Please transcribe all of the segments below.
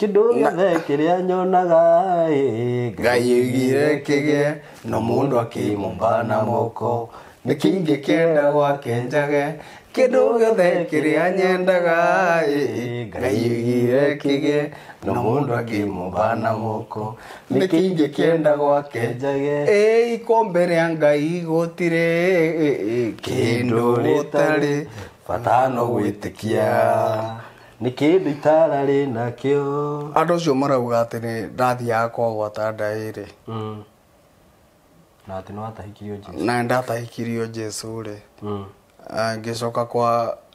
Kidu gĩothe kĩrĩa nyonaga Ngai augire kĩgĩe no mũndũ akĩmũmba na moko nĩkĩingĩkĩenda gwake njage Kidu gĩothe kĩrĩa nyendaga Ngai augire kĩgĩe no mũndũ akĩmũmba na moko nĩkĩingĩkĩenda gwake njage ikombe rĩa Ngai gũtirĩ kĩndũ gũtarĩ bata no gwĩtĩkia nĩ kĩndũ itararĩ nakĩo. Andũ acio marauga atĩ nĩ ndathiaga kwagwata ndaĩrĩ na atĩ nĩwatahikirio Jesũ na ndatahikirio Jesũ rĩ ngĩcoka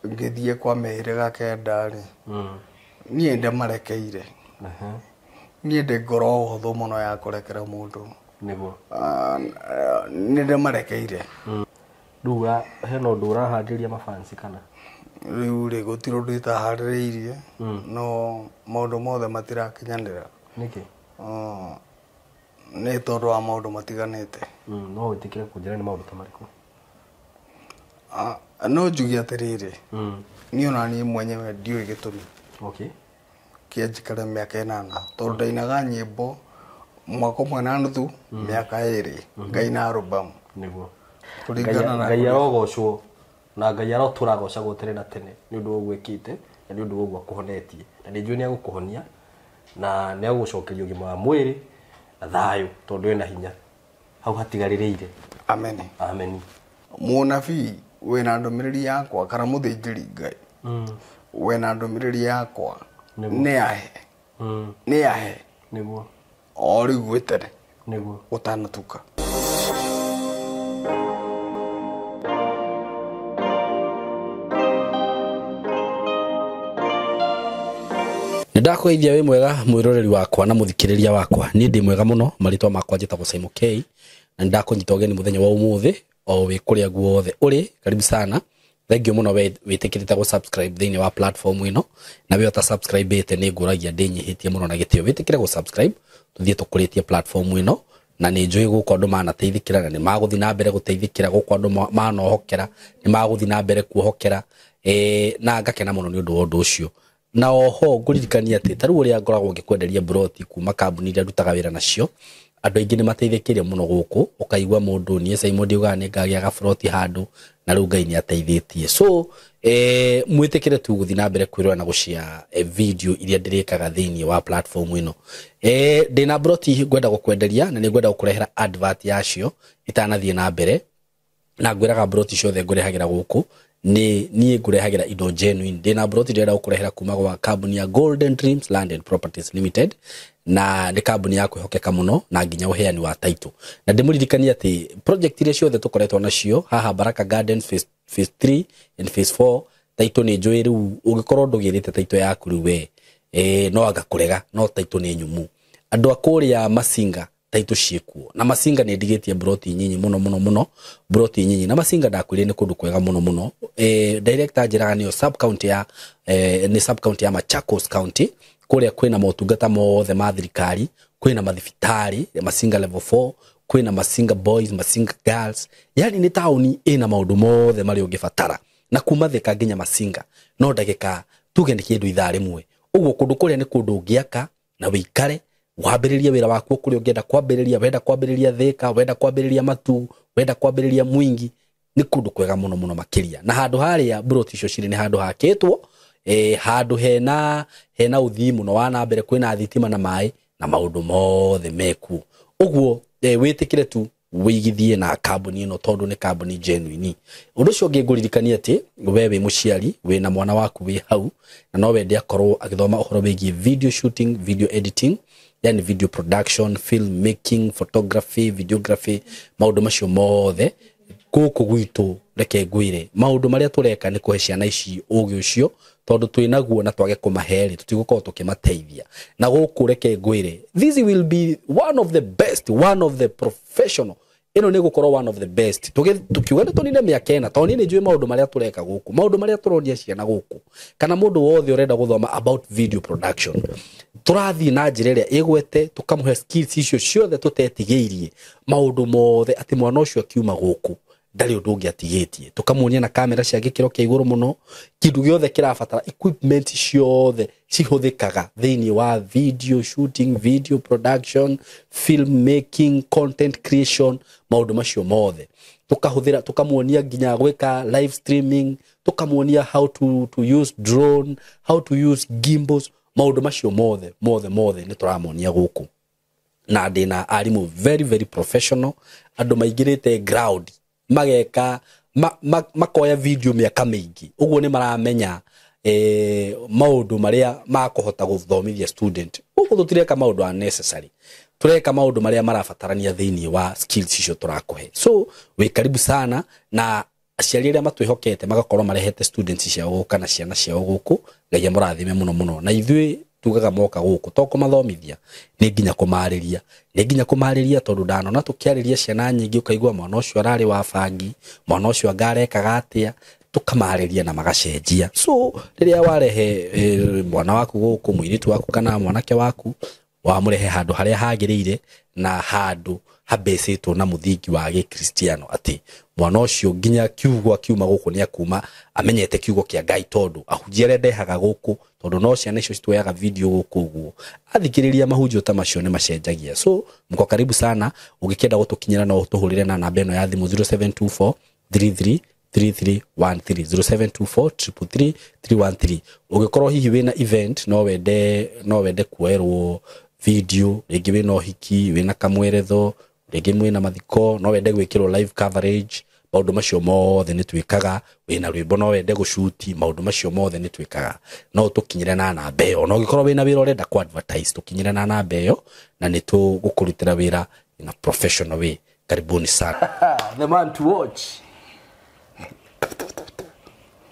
ngĩthiĩ kwa mĩhĩrĩga kenda rĩ niĩ ndĩmarekeire niĩ ndĩ ngoro hũthũ mũno ya kũrekera mũndũ nĩguo nĩ ndĩmarekeire rĩu hena ũndũ ũraharĩria mafansi kana rĩu rĩ gũtirĩ ũndũ itaharĩrĩirie no maũndũ mothe matirakinyanĩra nĩkĩ nĩ tondũ wa maũndũ matiganĩte no wĩtĩkĩre kũnjĩra nĩ maũndũ ta marĩkũ no njuge atĩrĩrĩ niĩ ona niĩ mwenyewe ndiũĩ gĩtũmi kĩa njikare mĩaka 8 tondũ ndainaga nyĩmbo mwaka ũmwe na nuthu mĩaka 2 ngaina album nĩguo kũringana na Ngai arogocwo na Ngai arotũragocagwo tene na tene nĩ ũndũ ũgwĩkĩte na nĩ ũndũ ũguo akũhonetie na nĩ njũĩ nĩ agũkũhonia na nĩ agũgũcokeria ũgima wa mwĩrĩ na thayũ tondũ ena hinya hau hatigarĩrĩire amen amen mũnabii wĩna ndũmĩrĩri yakwa kana mũthĩnjĩri Ngai wĩna ndũmĩrĩri yakwa nĩ ahe nĩguo o rĩu gwĩtere nĩguo ũtanatuka Ndakwĩithia wĩ mwega mwĩroreri wakwa na mũthikĩrĩria wakwa niĩ ndĩ mwega mũno marĩtwa makwa njĩtagwo Simon K na ndakũnyita ũgeni mũthenya wa ũmũthĩ o wĩ kũrĩa guothe ũrĩ karibu sana thank you mũno wĩtĩkĩrĩte gũ-subscribe thĩinĩ wa platform ĩno na wĩ subscribe ĩte nĩ ngũragia ndĩnyihĩtie mũno na gĩtĩo wĩtĩkĩre gũ-subscribe tũthiĩ tũkũrĩtie platform ĩno na nĩ njũĩ gũkũ andũ manateithĩkĩra na nĩ magũthiĩ na mbere gũteithĩkĩra gũkũ andũ manohokera nĩ magũthiĩ na mbere kuohokera na ngakena mũno nĩ ũndũ wa ũndũ ũcio na oho ngũririkania atĩ tarĩu ũrĩa ngoragwo ngĩkwenderia broti kuma kambuni iria ndutaga wĩra nacio andũ aingĩ nĩ mateithĩkĩire mũno gũkũ ũkaigua mũndũ niĩ Simon ndiuga nĩ ngagĩa gabroti handũ na rĩu Ngai nĩ ateithĩtie so mwĩtĩkĩre tu gũthiĩ na mbere kwĩrora na gũshare video iria ndĩrĩkaga thĩinĩ wa platform ĩno ndĩna broti ngwenda gũkwenderia na nĩ ngwenda gũkũrehera advert yacio itanathiĩ na mbere na ngwĩraga broti ciothe ngũrehagĩra gũkũ niĩ ngũrehagĩra indo genuine ndĩna broti ndĩrenda gũkũrehera kuma gwa kambuni ya Golden Dreams Land and Properties Limited na nĩ kambuni ya kwĩhokeka mũno na nginya ũheani wa title na ndĩmũririkania atĩ project iria ciothe tũkoretwo nacio haha Baraka Gardens phase 3 and phase 4 title nĩ njũĩ rĩu ũngĩkorwo ndũgĩrĩte title yaku rĩu we no anga kũrega no title nĩ nyumu andũ akũrĩa Masinga title ciĩkuo na Masinga nĩ ndigĩtie broti nyinyi mũno broti nyinyi na Masinga ndakwĩrĩe nĩ kũndũ kwega mũno director njĩraga nĩyo sub county ya Machakos County kũrĩa kwĩna motungata mothe ma thirikari kwĩna mathibitarĩ Masinga level 4 kwĩna Masinga boys Masinga girls yani nĩ taũni ĩna maũndũ mothe marĩa ũngĩbatara na kuma Thika nginya Masinga no ndagĩka tuge nĩ kĩndũ ithaa rĩmwe ũguo kũndũ kũrĩa nĩ kũndũ ũngĩaka na wĩikare wambĩrĩria wĩra waku kũrĩa ũngĩenda kwambĩrĩria wenda kwambĩrĩria Thika wenda kwambĩrĩria Matu wenda kwambĩrĩria Mwingi nĩ kũndũ kwega mũno makĩria na handũ harĩa broti icio cirĩ nĩ handũ hakĩtwo handũ hena ũthii mũno wa na mbere kwĩna thitima na maĩ na maũndũ mothe meku ũguo wĩtĩkĩre tu wĩigithie na kambuni ĩno tondũ nĩ kambuni genuine ũndũ ũcio ũngĩ ngũririkania atĩ we wĩ mũciari wĩna mwana waku wĩ hau na no wende akorwo agĩthoma ũhoro wĩgiĩ video shooting video editing yani video production film making photography videography maũndũ macio mothe gũkũ gwitũ reke ngwĩre maũndũ marĩa tũreka nĩ kũhe ciana ici ũgĩ ũcio tondũ twĩnaguo na twage kũmahe tũtigũkorwo tũkĩmateithia na gũkũ reke ngwĩre this will be one of the best one of the professional ino nĩ gũkorwo one of the best tukiuga nĩ tũnine mĩaka 4 tondũ nĩ njũĩ maũndũ marĩa tũreka gũkũ maũndũ marĩa tũroria ciana gũkũ kana mũndũ wothe ũrenda gũthoma about video production tũrathiĩ na njĩra ĩrĩa ĩgwete tũkamũhe skills icio ciothe tũtetigĩirie maũndũ mothe atĩ mwana ũcio akiuma gũkũ ndari undu ungiatigitie tukamuonia na kamera cia gikiro kia iguru muno kindu giothe kirabatara equipment ciothe cihuthikaga thiini wa video shooting, video production, film making, content creation, maundu macio mothe tukahuthira tukamuonia nginya gwika live streaming, tukamuonia how to use drone, how to use gimbals, maundu macio mothe ni turamuonia guku na ndina arimu very professional andu maigirite ground mageka makoya video miaka mingi uguo ni maramenya maundu maria makuhota guthomithia student uguo tutireka maundu unnecessary tureka maundu maria marabatarania thiini wa skills icio turakuhe so we karibu sana na aciari aria matwihokete magakorwo marehete students ciao guka na ciana ciao guku ngai amurathime muno na ithui tugaga moka guku to kumathomithia ni nginya kumariria tondu ndanona tukiariria ciana nyingi ukaigua mwana ucio arari wa bangi mwana ucio angarekaga atia tukamariria na magacenjia so riria warehe mwana waku guku mwiritu waku kana mwanake waku wamurehe handu haria hagirire na handu habecetwo na muthingi wa gikristiano ati mwana ucio nginya kiugo akiuma guku ni akuma amenyete kiugo kia Ngai tondu ahunjiere ndehaga guku tondu no ciana icio citwoyaga video guku guo athikiriria mahunjio ta macio ni macenjagia so mko karibu sana ugikenda gutukinyira no tuhurire na namba eno ya thimu 0724 33 3313 0724 33313 ugikorwo hihi wina event no wende kuerwo video rigi wina uhiki wina kamweretho rigi mwina mathiko no wende gwikirwo live coverage maundu macio mothe ni twikaga wina rwimbo no wende gushuti maundu macio mothe ni twikaga no tukinyire na namba iyo no gikorwo wina wira urenda ku advertise tukinyire na namba iyo na ni tugukurutira wira in a professional way karibuni sana the man to watch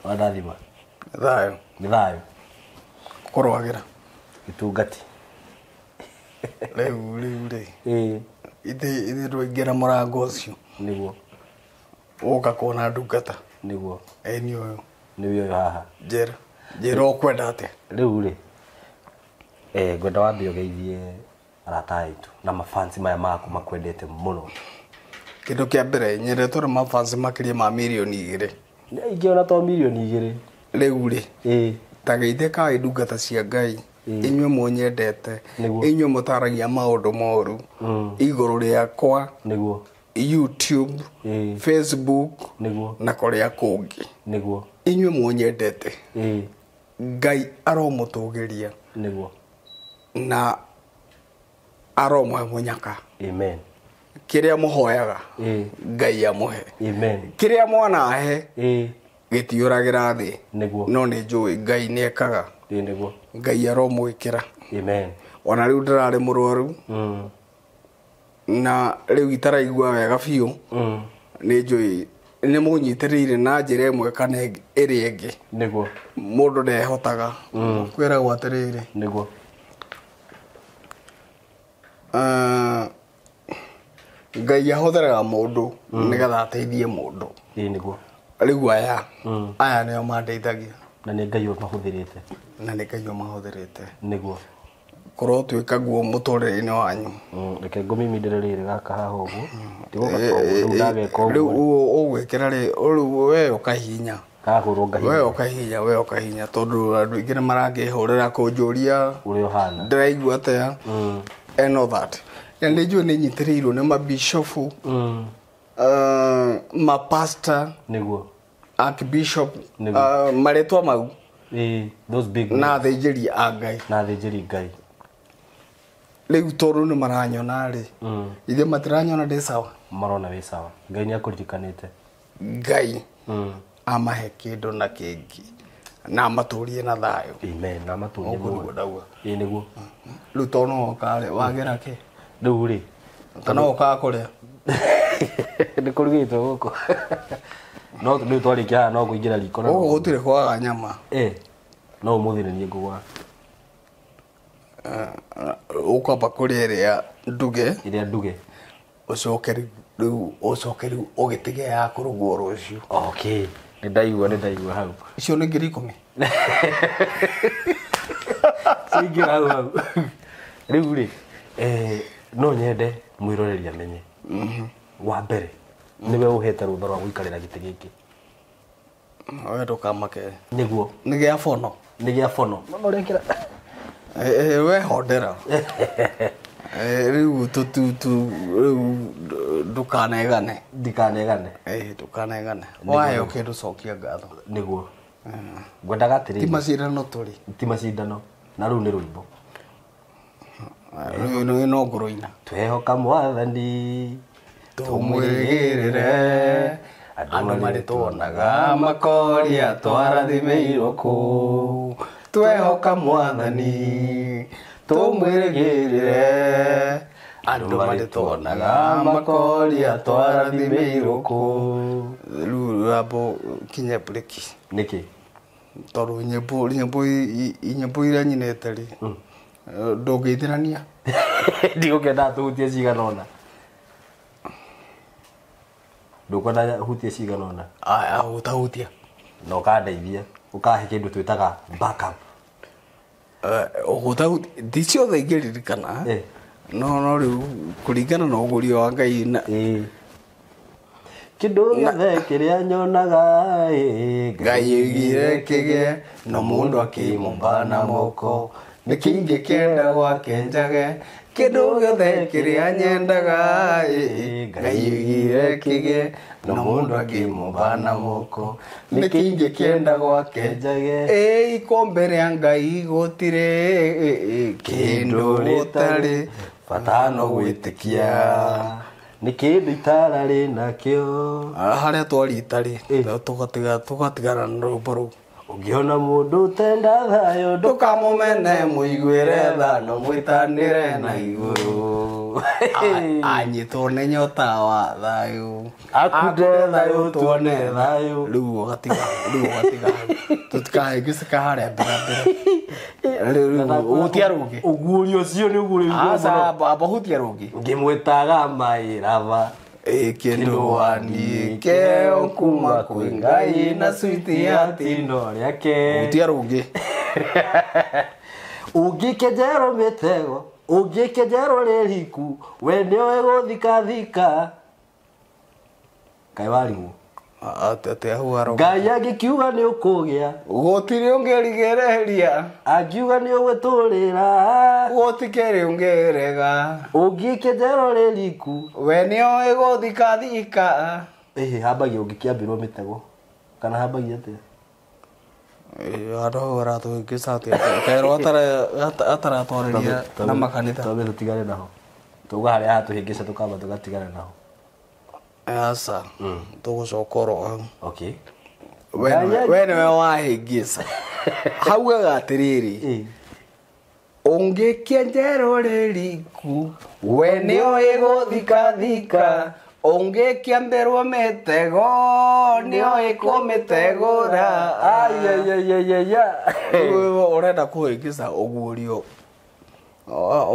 wadathima thayo korwagira itungati Leure. Ite rwingira murango ucio. Niguo. Uka kuona ndungata. Niguo. Ni uyu. Ni uyu haha. Jera ukwenda ate. Riu ri. Gwenda wambe ugeithie arata itu na mafansi maya maku makwendete muno. Kindu kia mbere nyeretwo na mafansi makiria ma milioni 2. Ni ingiona to milioni 2. Riu ri. Tageithe kai ndungata cia Ngai. Inywe munyendete inywe mutaragia maundu moru iguru riakwa niguo YouTube Facebook niguo na korea kungi niguo inywe munyendete Ngai aromutugiria niguo na aromwe munyaka amen kiria muhoyaga Ngai amuhe amen kiria mwana ahe gitiuragira thi niguo no ni njui Ngai niekaga niguo Ngai aromwikira amen ona riu ndarari murwaru na riu itaraigua wega biu ni njui ni munyitirire na njira imwe kana iri ingi niguo mundu ndehotaga kwira gwatirire niguo Ngai ahuthiraga mundu nigetha ateithie mundu niguo riu aya nio mandeithagia na ni Ngai mahuthirite na ni Ngai mahuthirite niguo korwo twikaguo muturire-ini wanyu reke ngumimindire riri gaka haha uguo ndigoka riu ndageka uguo riu ugwikira riu we ukahinya kahurwo ngahinya we ukahinya tondu andu ingi ni marangihurira kunjuria uri ohana ndiraigua atia and all that and njui ni nyitirirwo ni mabishofu mapastor niguo archbishop maretwa mau those big na thinjiri a Ngai riu toru ni maranyona ri ithe matiranyona ndi sawa marona we sawa Ngai ni akurikanite Ngai amahe kindu na kingi na maturie na thayo amen na maturie muno ndagwa niguo riu tono okare wagira ki riu ri kana okaga kuria ni kurugitwo guku no riu twarikia no kuingira riko na gutire kwaga nyama no umuthire ni ngugwa ukamba kuria iria nduge ucoke riu ugitige ya kurugwo rucio okay ni ndaigua hau icio ni 10,000 singira hau riu ri no nyende mwiroreri amenye wa mbere niwe uhete rutho rwa guikarira giti giki we ndukamake niguo nĩ gĩa bono no rekera we hondera rĩu rĩu ndukanegane ndukanegane waheo kĩndũ cokia ngatho niguo ngwendaga atĩrĩrĩ ti macindano na rĩu nĩ rwĩmbo rĩu no ngũrũina twehoka mwathani tũmwĩrĩgĩrĩre andũ marĩ tuonaga makoria twarathimĩirwo kũ twehoka mwathani tũmwĩrĩgĩrĩre andũ marĩ tuonaga makoria twarathimĩirwo kũ rĩu rwambo kinye breki nĩkĩ tondũ nyĩmbo iria nyinĩte rĩ ndũngĩithĩrania ndigũkenda tũhutie cigana ũna ndũkwenda hutie cigana ũna utahutia na ũkandeithia ũkahe kĩndũ twĩtaga backup ti ciothe ingĩririkana no rĩu kũringana na ũgũrio wa Ngai kĩndũ gĩothe kĩrĩa nyonaga Ngai oigire kĩgĩe no mũndũ akĩmũmba na moko nĩkĩ ingĩkĩenda gwake njage kĩndũ gĩothe kĩrĩa nyendaga Ngai oigire kĩgĩe no mũndũ akĩmũmba na moko nĩkĩ ingĩkĩenda gwake njage ikombe rĩa Ngai gũtirĩ kĩndũ gũtarĩ bata no gwĩtĩkia nĩ kĩndũ itararĩ nakĩo harĩa twari itarĩ tũgatigana na rũmbo rũu ũngĩona mũndũ ũtenda thayũ ndũkamũmene mũiguĩre tha no mwĩtanĩre na igũrũ anyitwo nĩ nyota wa thayũ akunde thayũ tuone thayũ rĩu ũgatiga tũtikahĩngĩcĩka harĩa mbere ũhutia rũngĩ ũguũrio ũcio nĩ ũguũrio abahutia rũngĩ ngĩmwĩtaga maĩrava kĩndũani keo kuma kwĩ Ngai na switi ya tino rĩake ũhutia rũngĩ ũngĩkenjerwo mĩtego ũngĩkenjerwo rĩriku we nĩoĩ gũthikathika kaĩ warigwo Ngai angĩkiuga nĩ ũkũgĩa gũtirĩ ũngĩrigĩrĩria angiuga nĩ ũgũtũrĩra gũtikĩrĩ ũngĩrega ũngĩkenjerwo rĩriku we nĩoĩ gũthikathika hambagia ũngĩkĩambĩrwo mĩtego kana hambagia atĩa andũ hau aratũhĩngĩca atĩa kaĩrwo ataratwarĩria na makanitha tũmbe tũtigane naho tũuga harĩa hatũhĩngĩca tũkamba tũgatigane naho asa tũgũcoka oro hau okay we nĩwe wahĩngĩca haugaga atĩrĩrĩ ũngĩkĩenjerwo rĩriku we nĩoĩ gũthikathika ũngĩkĩambĩrwo mĩtego nĩoĩ kũmĩtegũra ũrenda kũhĩngĩca ũguũrio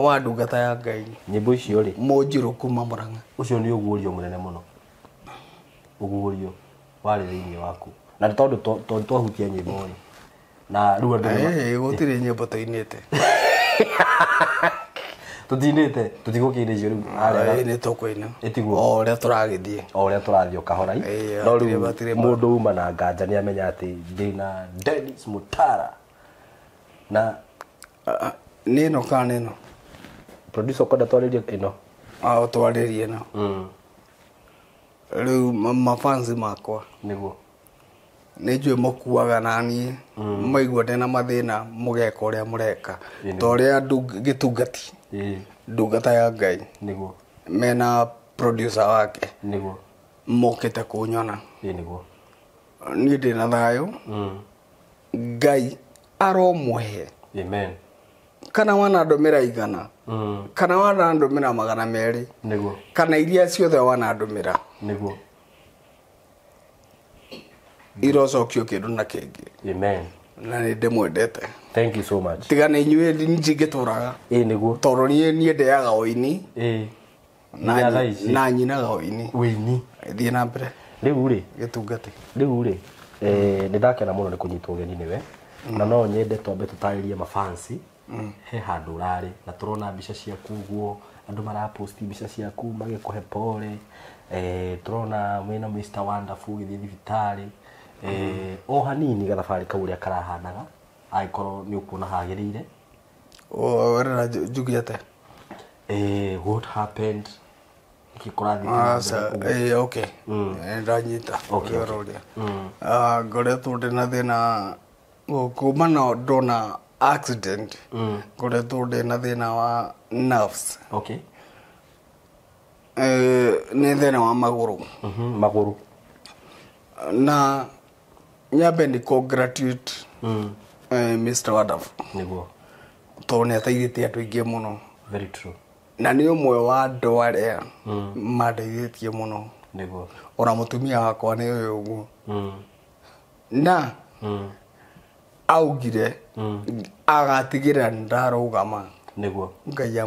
wa ndungata ya Ngai nyĩmbo icio rĩ Mũnjirũ kuma Mũrang'a ũcio nĩ ũguũrio mũnene mũno ũguũrio warĩ thĩinĩ waku na tondũ twahutia nyĩmbo rĩ na rĩu andũ gũtirĩ nyĩmbo tũinĩte tutinĩte tutigũkĩire icio rĩu nĩ tũkũina ĩtiguo o ũrĩa tũragĩthiĩ o kahorai no rĩu mũndũ uma na nganja nĩ amenya atĩ ndĩna Dennis Mutara na nĩno kana nĩno producer kwenda twarĩrie ĩno twarĩrie ĩno rĩu mafansi makwa nĩguo nĩnjũĩ mũkuaga naniĩ maigua ndĩna mathĩna mũgeka ũrĩa mũreka ta ũrĩa gĩtungati ndungata ya Ngai nĩguo mena producer wake nĩguo mokĩte kũnyona nĩguo niĩ ndĩna thayũ Ngai aromũhe amen kana wanandũmĩra igana kana wanandũmĩra 200 nĩguo kana iria ciothe wanandũmĩra nĩguo irocokio kĩndũ na kĩngĩ amen na nĩ ndĩmwendete thank you so much tiga nĩ inyuĩ njingĩtũraga nĩguo tondũ niĩ ndĩaga ũini na nyinaga ũini ũini thiĩ na mbere rĩu rĩ gĩtungati rĩu rĩ nĩ ndakena mũno nĩ kũnyitwo ũgeni nĩwe na no nyende twambe tũtarĩrie mafansi he handũ ũrarĩ na tũrona mbica ciaku ũguo andũ maraposti mbica ciaku magĩkũhe pole turona mwena Mr Wonderful githi thibitari o hanini gathabari kau ria karahanaga aikorwo ni ukuna hagirire wera jugiate what happened kikorathi okay ndanyita roria ngoretwo ndina thina kumana ndona accident ngoretwo ndina thina wa nerves okay ni thina wa maguru maguru na nyambe ni congratulate Mr Wonderful niguo tone ataithite andu ingi muno very true na ni umwe wa andu aria mandeithĩtie muno niguo ona mutumia wakwa ni uyu uguo na augire agatigira ndarugama niguo Ngai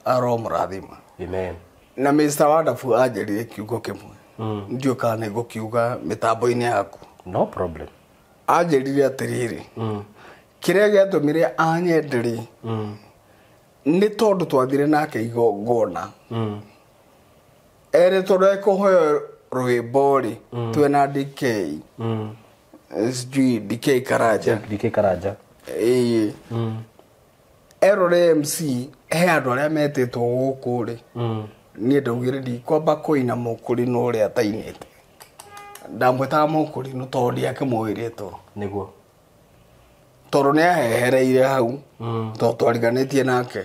aromurathima amen na Mr Wonderful anjerire kiugo kimwe ndio kana gukiuga mitambo-ini yaku no problem anjerire atiriri kiria giatumire anyendere ni tondu twathire nake igongona ere tondu ekuhoya rwimbo-ri twena DK DK Karanja erore MC he andu aria metĩtwo gũkũ-rĩ niĩ ndaugire ndikwamba kũina mũkũri no ũrĩa atainĩte ndamwĩtaga mũkũri no tondũ ndiakĩmũĩrĩtwo nĩguo tondũ nĩahehereire hau tondũ twariganĩtie nake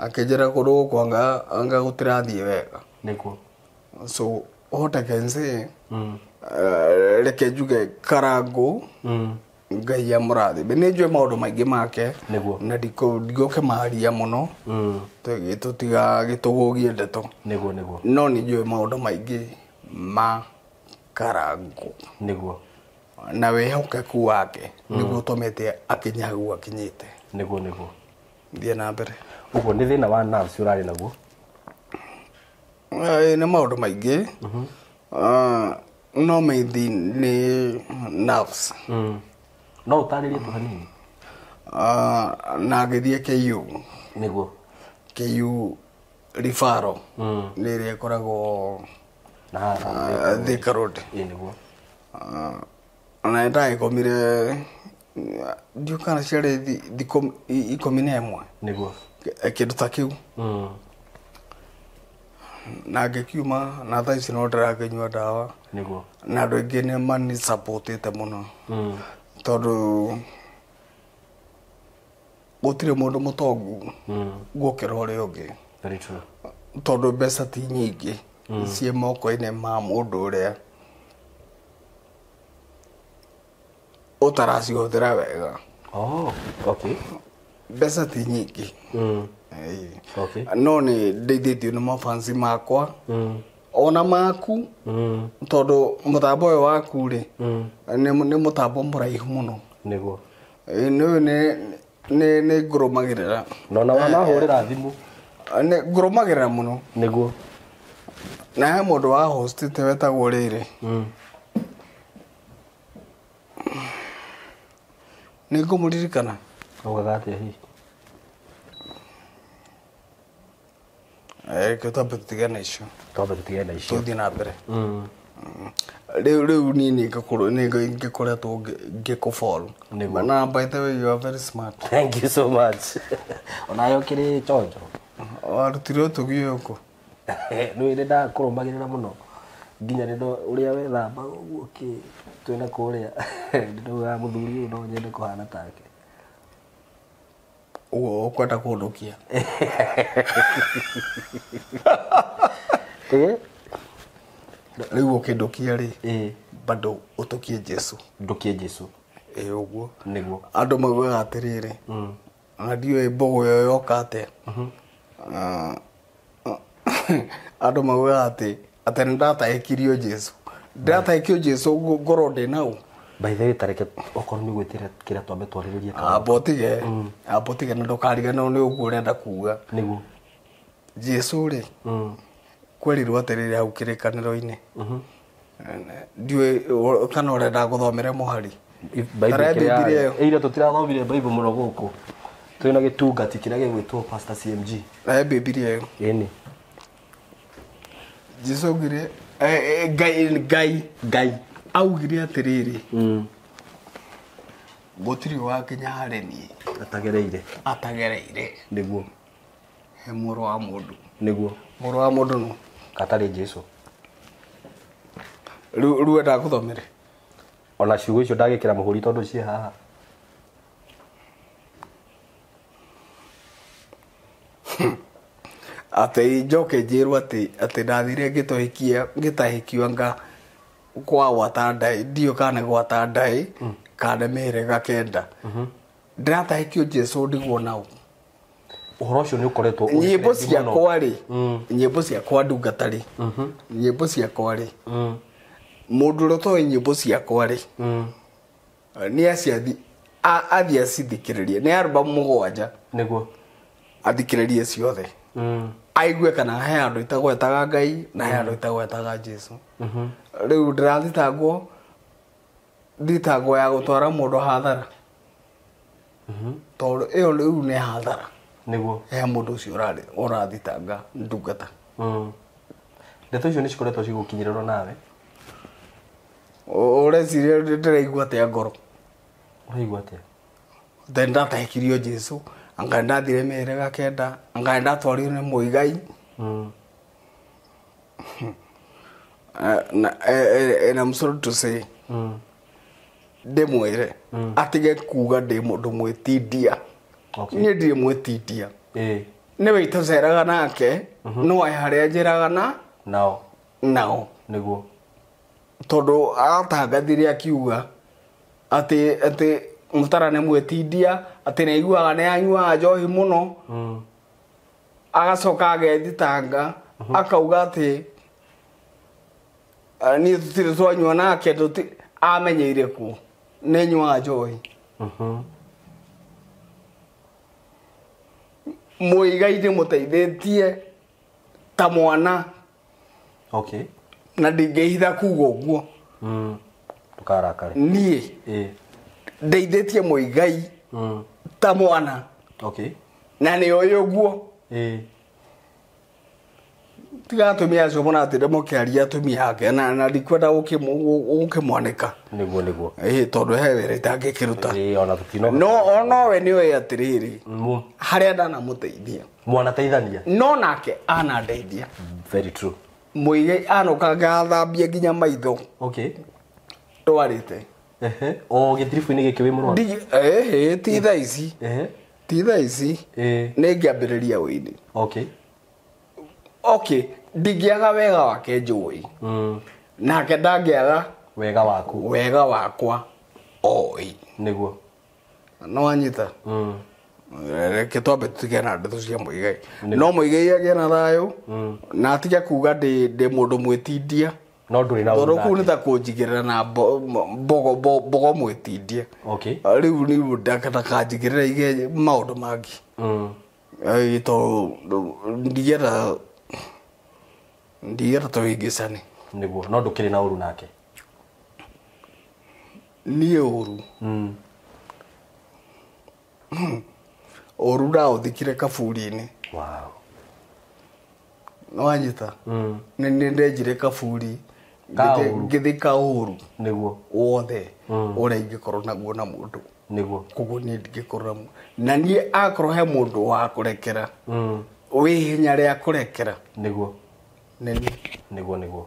akĩnjĩra kũndũ gũkũ anga gũtirathiĩ wega nĩguo so hoteke nse reke njuge Karangũ Ngai amũrathime nĩ njũĩ maũndũ maingĩ make na ndigũke maria mũno tũtigagĩtũgũgie ndeto no nĩ njũĩ maũndũ maingĩ ma Karangũ nĩguo na wĩhokeku wake nĩguo ũtũmĩte akinya hau akinyĩte nĩguo thiĩ na mbere ũguo nĩ thĩna wa nerves ũrarĩ naguo nĩ maũndũ maingĩ no mainly nĩ nerves no ũtarĩrie tu hanini na ngĩthiĩ KU nĩguo KU referral nĩ ĩrĩa ĩkoragwo Thika Road nĩguo na ndagĩkomire ndiũkana ciarĩ thikũ 11 nĩguo kĩndũ ta kĩu na ngĩkiuma na thaa ici no ndĩrakĩnyua ndawa nĩguo na andũ aingĩ nĩ mani supportĩte mũno tondũ gũtirĩ mũndũ mũtongu gũkĩra ũrĩa ũngĩ tondũ mbeca ti nyingĩ ciĩ moko-inĩ ma mũndũ ũrĩa ũtaracihũthĩra wega mbeca ti nyingĩ no nĩ ndeithĩtio nĩ mafansi makwa ona maku tondũ mũtambo ũyũ waku-rĩ nĩ mũtambo mũraihu mũno nĩguo nĩ ngũrũmagĩrĩra nona wanahũrĩra thimũ nĩ ngũrũmagĩrĩra mũno nĩguo na he mũndũ wa hostite wetagwo rĩrĩ nĩ ngũmũririkana augaga atĩa hihi twambe tũtigane icio tũthiĩ na mbere rĩu niĩ ngĩkoretwo ngĩkũfollow na by the way you are very smart. Thank you so much. Onayo kĩrĩ chonjo warutire ũtũgi ũkũ nĩ ndakũrũmagĩrĩra mũno nginya rĩndo ũrĩa wethamba ũguo twĩna kũrĩa ndĩrauga mũthuri ũyũ no nyende kũhana take ũguo ũkwenda kũndũkia rĩu ũkĩndũkia-rĩ bado ũtũkie Jesu ndũkie Jesu ũguo nĩguo andũ maugaga atĩrĩrĩ na ndiũĩ mbũgũ ĩyo yoka atĩa andũ maugaga atĩ nĩ ndataĩkirio Jesu ndataĩkio Jesu ngorwo ndĩ naũ by the way tareke okorwo nĩ gwĩtĩra kĩrĩa twambe twarĩrĩrie ambotige na ndũkariganĩrwo nĩ ũguo ũrenda kuga nĩguo Jesu-rĩ kwerirwo atĩrĩrĩ hau kĩrĩkanĩro-inĩ ndiũĩ kana ũrenda gũthomere mũhari ĩira tũtirathomire Bible mũno gũkũ twĩna gĩtungati kĩrĩa gĩgwĩtwo Pastor CMG Bibilia ĩyo ĩni Jesu gire ngai augire atiriri gutiri wa Kenya harĩ niĩ atagereire niguo he mũrũ wa mũndũ niguo mũrũ wa mũndũ no katarĩ Jesu rĩu enda gũthomere ona ciugo icio ndagĩkĩra mũhũri tondũ ciĩ haha atĩ njoke njĩrwo atĩ ndathire ngĩtahĩkio nga kwa gwata ndaĩ ndio kana gwata ndaĩ kana mĩhĩrĩga kenda ndiratahĩkio Jesu ndigwo nao ũhoro ũcio nĩ ũkoretwo nyĩmbo ciakwa rĩ nyĩmbo ciakwa ndungatarĩ nyĩmbo ciakwa rĩ mũndũ ũrĩa ũtoĩ nyĩmbo ciakwa rĩ nĩ athiĩ acithikĩrĩrie nĩ album 7 nĩguo athikĩrĩrie ciothe aigue kana he andũ itagwetaga Ngai na he andũ itagwetaga Jesu rĩu ndĩrathitangwo thitango ya gũtwara mũndũ hathara tondũ ĩyo rĩu nĩ hathara nĩguo he mũndũ ũcio ũrathitanga ndungata ndeto icio nĩ cikoretwo cigũkinyĩrĩrwo nawe ũreciria ndĩraigua atĩa ngoro ũraigua atĩa then ndatahĩkirio Jesu anga ndathire mĩhĩrĩga kenda anga ndatwarirwo nĩ mũigai and I'm sorry to say ndĩmwĩre atige kuga ndĩ mũndũ mwĩtindia niĩ ndirĩ mwĩtindia nĩwe itũceraga nake no harĩa njĩraga nao nĩguo tondũ aratangathire akiuga atĩ Mutara nĩ mwĩtindia atĩ nĩ aiguaga nĩ anyuaga njohi mũno agacoka agethitanga akauga atĩ niĩ tũtirĩ twanyua nake amenyeire kuo nĩ nyuaga njohi mũigai ndĩmũteithĩtie ta mwana na ndingĩhitha kuga ũguo ndũkarakare niĩ ndeithĩtie mũigai ta mwana na nĩ ũyũ ũguo tiga atumia acio mona atĩ ndĩmũkĩaria atumia ake na ndikwenda gũkĩmwanĩka nĩguo tondũ he wĩra itangĩkĩruta no nowe nĩoĩ atĩrĩrĩ harĩa ndanamũteithia mwanateithania no nake anandeithia very true mũigai anoka ngathambia nginya maitho ndwarĩte o gĩtiribu-inĩ gĩkĩ wĩ mũrwaru ti thaa ici nĩ ngĩambĩrĩria wĩini ndingĩaga wega wake njũĩ nake ndangĩaga wega wakwa oĩ nĩguo no anyita reke twambe tũtige na ndeto cia mũigai no mũigai agĩe na thayũ na atige kuga ndĩ mũndũ mwĩtindia no ndũrĩ na tondũ kũu nĩ ta kũnjigĩrĩra na mbogo mwĩtindia rĩu nĩ ndakanjigĩrĩra ige maũndũ mangĩ tondũ ndigera tũhĩngĩcane nĩguo no ndũkĩrĩ na ũru nake niĩ ũru ũru ndaũthikire kaburi-inĩ no anyita nĩ ndenjire kaburi ngĩthika ũru nĩguo wothe ũrĩa ingĩkorwo naguo na mũndũ nĩguo koguo niĩ ndingĩkorwo na niĩ akorwo he mũndũ wa kũrekera wĩ hinya rĩa kũrekera nĩguo nĩguo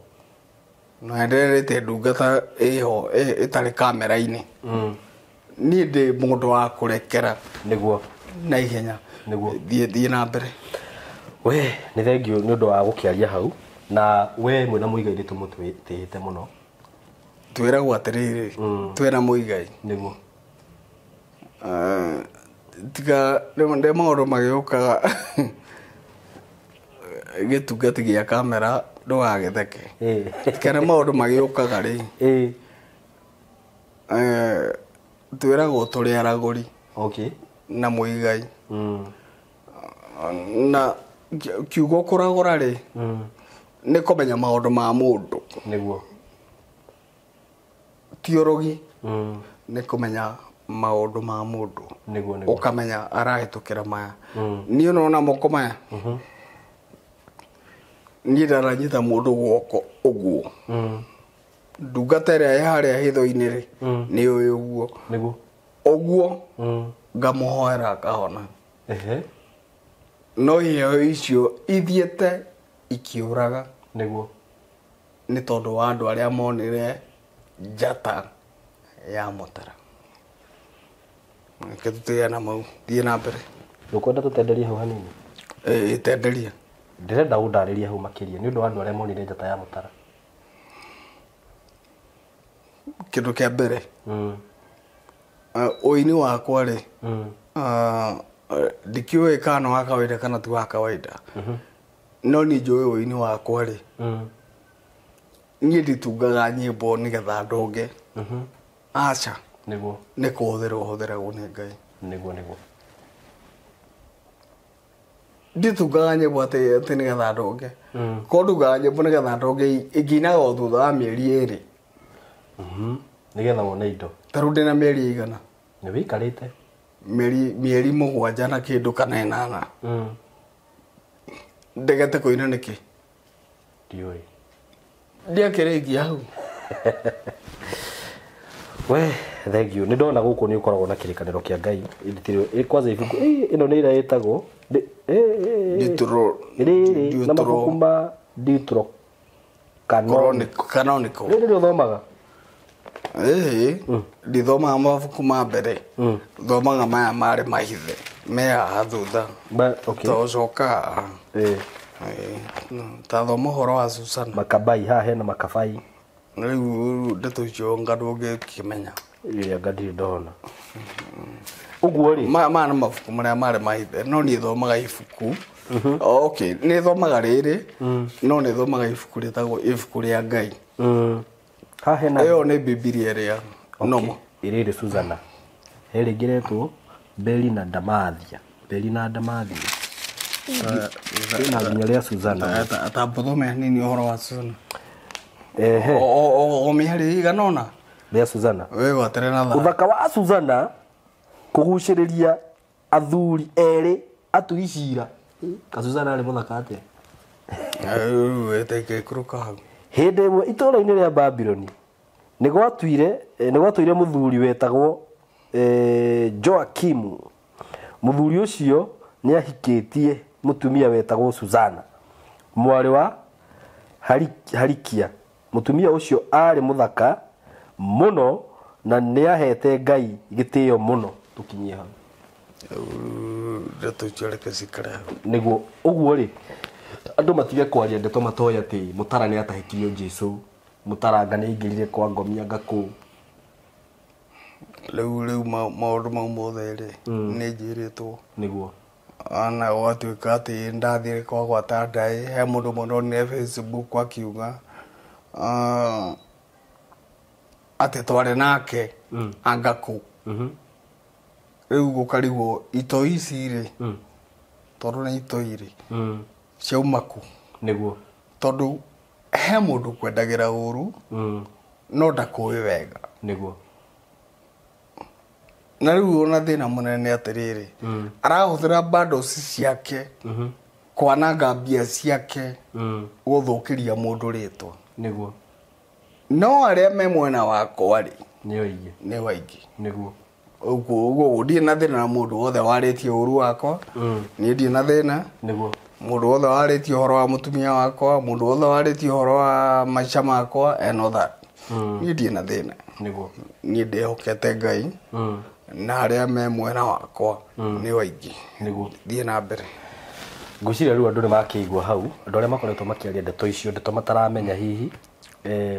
na nderete ndungata ĩho ĩtarĩ kamera-inĩ niĩ ndĩ mũndũ wa kũrekera nĩguo na ihenya nĩguo thiĩ na mbere we nĩ thengio nĩ ũndũ wa gũkĩaria hau na we mwĩna mũigai nĩ tũmũtĩĩte mũno twĩragwo atĩrĩrĩ twĩna mũigai nĩguo tiga ndĩ maũndũ magĩũkaga gĩtungati gĩa kamera ndũgagĩtheke kana maũndũ magĩũkaga rĩ twĩragwo tũrĩ aragũri na mũigai na kiugo kũragũra rĩ nĩ kũmenya maũndũ ma mũndũ nĩguo ti ũrogi nĩ kũmenya maũndũ ma mũndũ ũkamenya arahĩtũkĩra maya niĩ nona moko maya niĩ ndaranyita mũndũ guoko ũguo ndungata ĩrĩa ĩ harĩa hitho-inĩ rĩ nĩ ũyũ ũguo nĩguo ũguo ngamũhoera akahona no iheo icio ithiĩte ikiũraga nĩguo nĩ tondũ wa andũ arĩa monire njata ya Mũtara ke tũtigana mau thiĩ na mbere ũkwenda tũtenderie hau hanini tenderia ndĩrenda ũndarĩrie hau makĩria nĩ ũndũ wa andũ arĩa monire njata ya Mũtara kĩndũ kĩa mbere ũini wakwa rĩ ndikiũĩ kana wa kawaida kana ti wa kawaida no nĩ njũĩ ũini wakwa rĩ niĩ nditungaga nyĩmbo nĩgetha ndonge aca nĩguo nĩ kũhũthĩragwo nĩ Ngai nĩguo nditungaga nyĩmbo atĩ nĩgetha ndonge ko ndungaga nyĩmbo nĩgetha ndonge ingĩinaga o thutha wa mĩeri ĩrĩ nĩgetha wone indo tarũ ndĩna mĩeri igana nĩ wĩikarĩte mĩeri 7 na kĩndũ kana 8 ndegete kũina nĩkĩ ndiũĩ ndiakĩrĩkia hau we thengiũ nĩ ndona gũkũ nĩ ũkoragwo na kĩrĩkanĩro kĩa Ngai kwanza ibuku ĩno nĩ ĩrĩa ĩtagwo rĩrĩ na mabuku ma Canonical rĩrĩ ũthomaga ndithomaga mabuku ma mbere thomaga maya marĩ mahithe me haha thutha tocoka tathoma ũhoro wa Susana Makabai haha hena Makabai rĩu ndeto icio ngadũ ngĩkĩmenya ĩrĩa ngadirĩ ndona ũguo rĩ maya nĩ mabuku marĩa marĩ mahithe no niĩ thomaga ibuku okay nĩ thomaga rĩrĩ no nĩ thomaga ibuku rĩtagwo ibuku rĩa Ngai haha hena ĩyo nĩ Bibilia ĩrĩa nomo ĩrĩrĩ Susana he rĩngĩ retwo Beli na Damathia na nginya rĩa Susana atathome hanini ũhoro wa Susana o mĩhari iganona rĩa Susana wĩgwatere na tha ũthaka wa Susana kũgucĩrĩria athuri erĩ atui cira ka Susana arĩ mũthaka atĩa wĩtekĩkũrũka hau hĩndĩ ĩmwe itũũra-inĩ rĩa Babyloni nĩ gwatũire mũthuri wetagwo Joakimu mũthuri ũcio nĩ ahikĩtie mũtumia wetagwo Susana mwarĩ wa Harikia mũtumia ũcio arĩ mũthaka mũno na nĩ ahete Ngai gĩtĩo mũno tũkinyie hau ndeto icio reke cikare hau nĩguo ũguo rĩ andũ matige kwaria ndeto matoya atĩ Mũtara nĩ atahikirio Jesũ Mũtaranga nĩ aingĩrire kwa ngomia ngakũ rĩu maũndũ mau mothe rĩ nĩ njĩrĩtwo nĩguo ana gwatuĩka atĩ ndathire kwa gwata ndaĩ he mũndũ mũndonire Facebook akiuga atĩ twarĩ nake angakũ rĩu gũkarigwo ito ici rĩ tondũ nĩ ito irĩ ciauma kũ nĩguo tondũ he mũndũ kwendagĩra ũru no ndakũĩ wega nĩguo na rĩu ona thĩna mũnene atĩrĩrĩ arahũthĩra bundles ciake kwananga mbia ciake gũthũkĩria mũndũ rĩtwa nĩguo no arĩa me mwena wakwa rĩ nĩ waingĩ nĩguo ũguo ndirĩ na thĩna na mũndũ wothe warĩtie ũru wakwa niĩ ndirĩ na thĩna nĩguo mũndũ wothe warĩtie ũhoro wa mũtumia wakwa mũndũ wothe warĩtie ũhoro wa maica makwa and all that niĩ ndirĩ na thĩna nĩguo niĩ ndĩhokete Ngai na arĩa me mwena wakwa nĩ waingĩ nĩguo thiĩ na mbere ngwĩciria rĩu andũ nĩ makĩigua hau andũ arĩa makoretwo makĩaria ndeto icio ndeto mataramenya hihi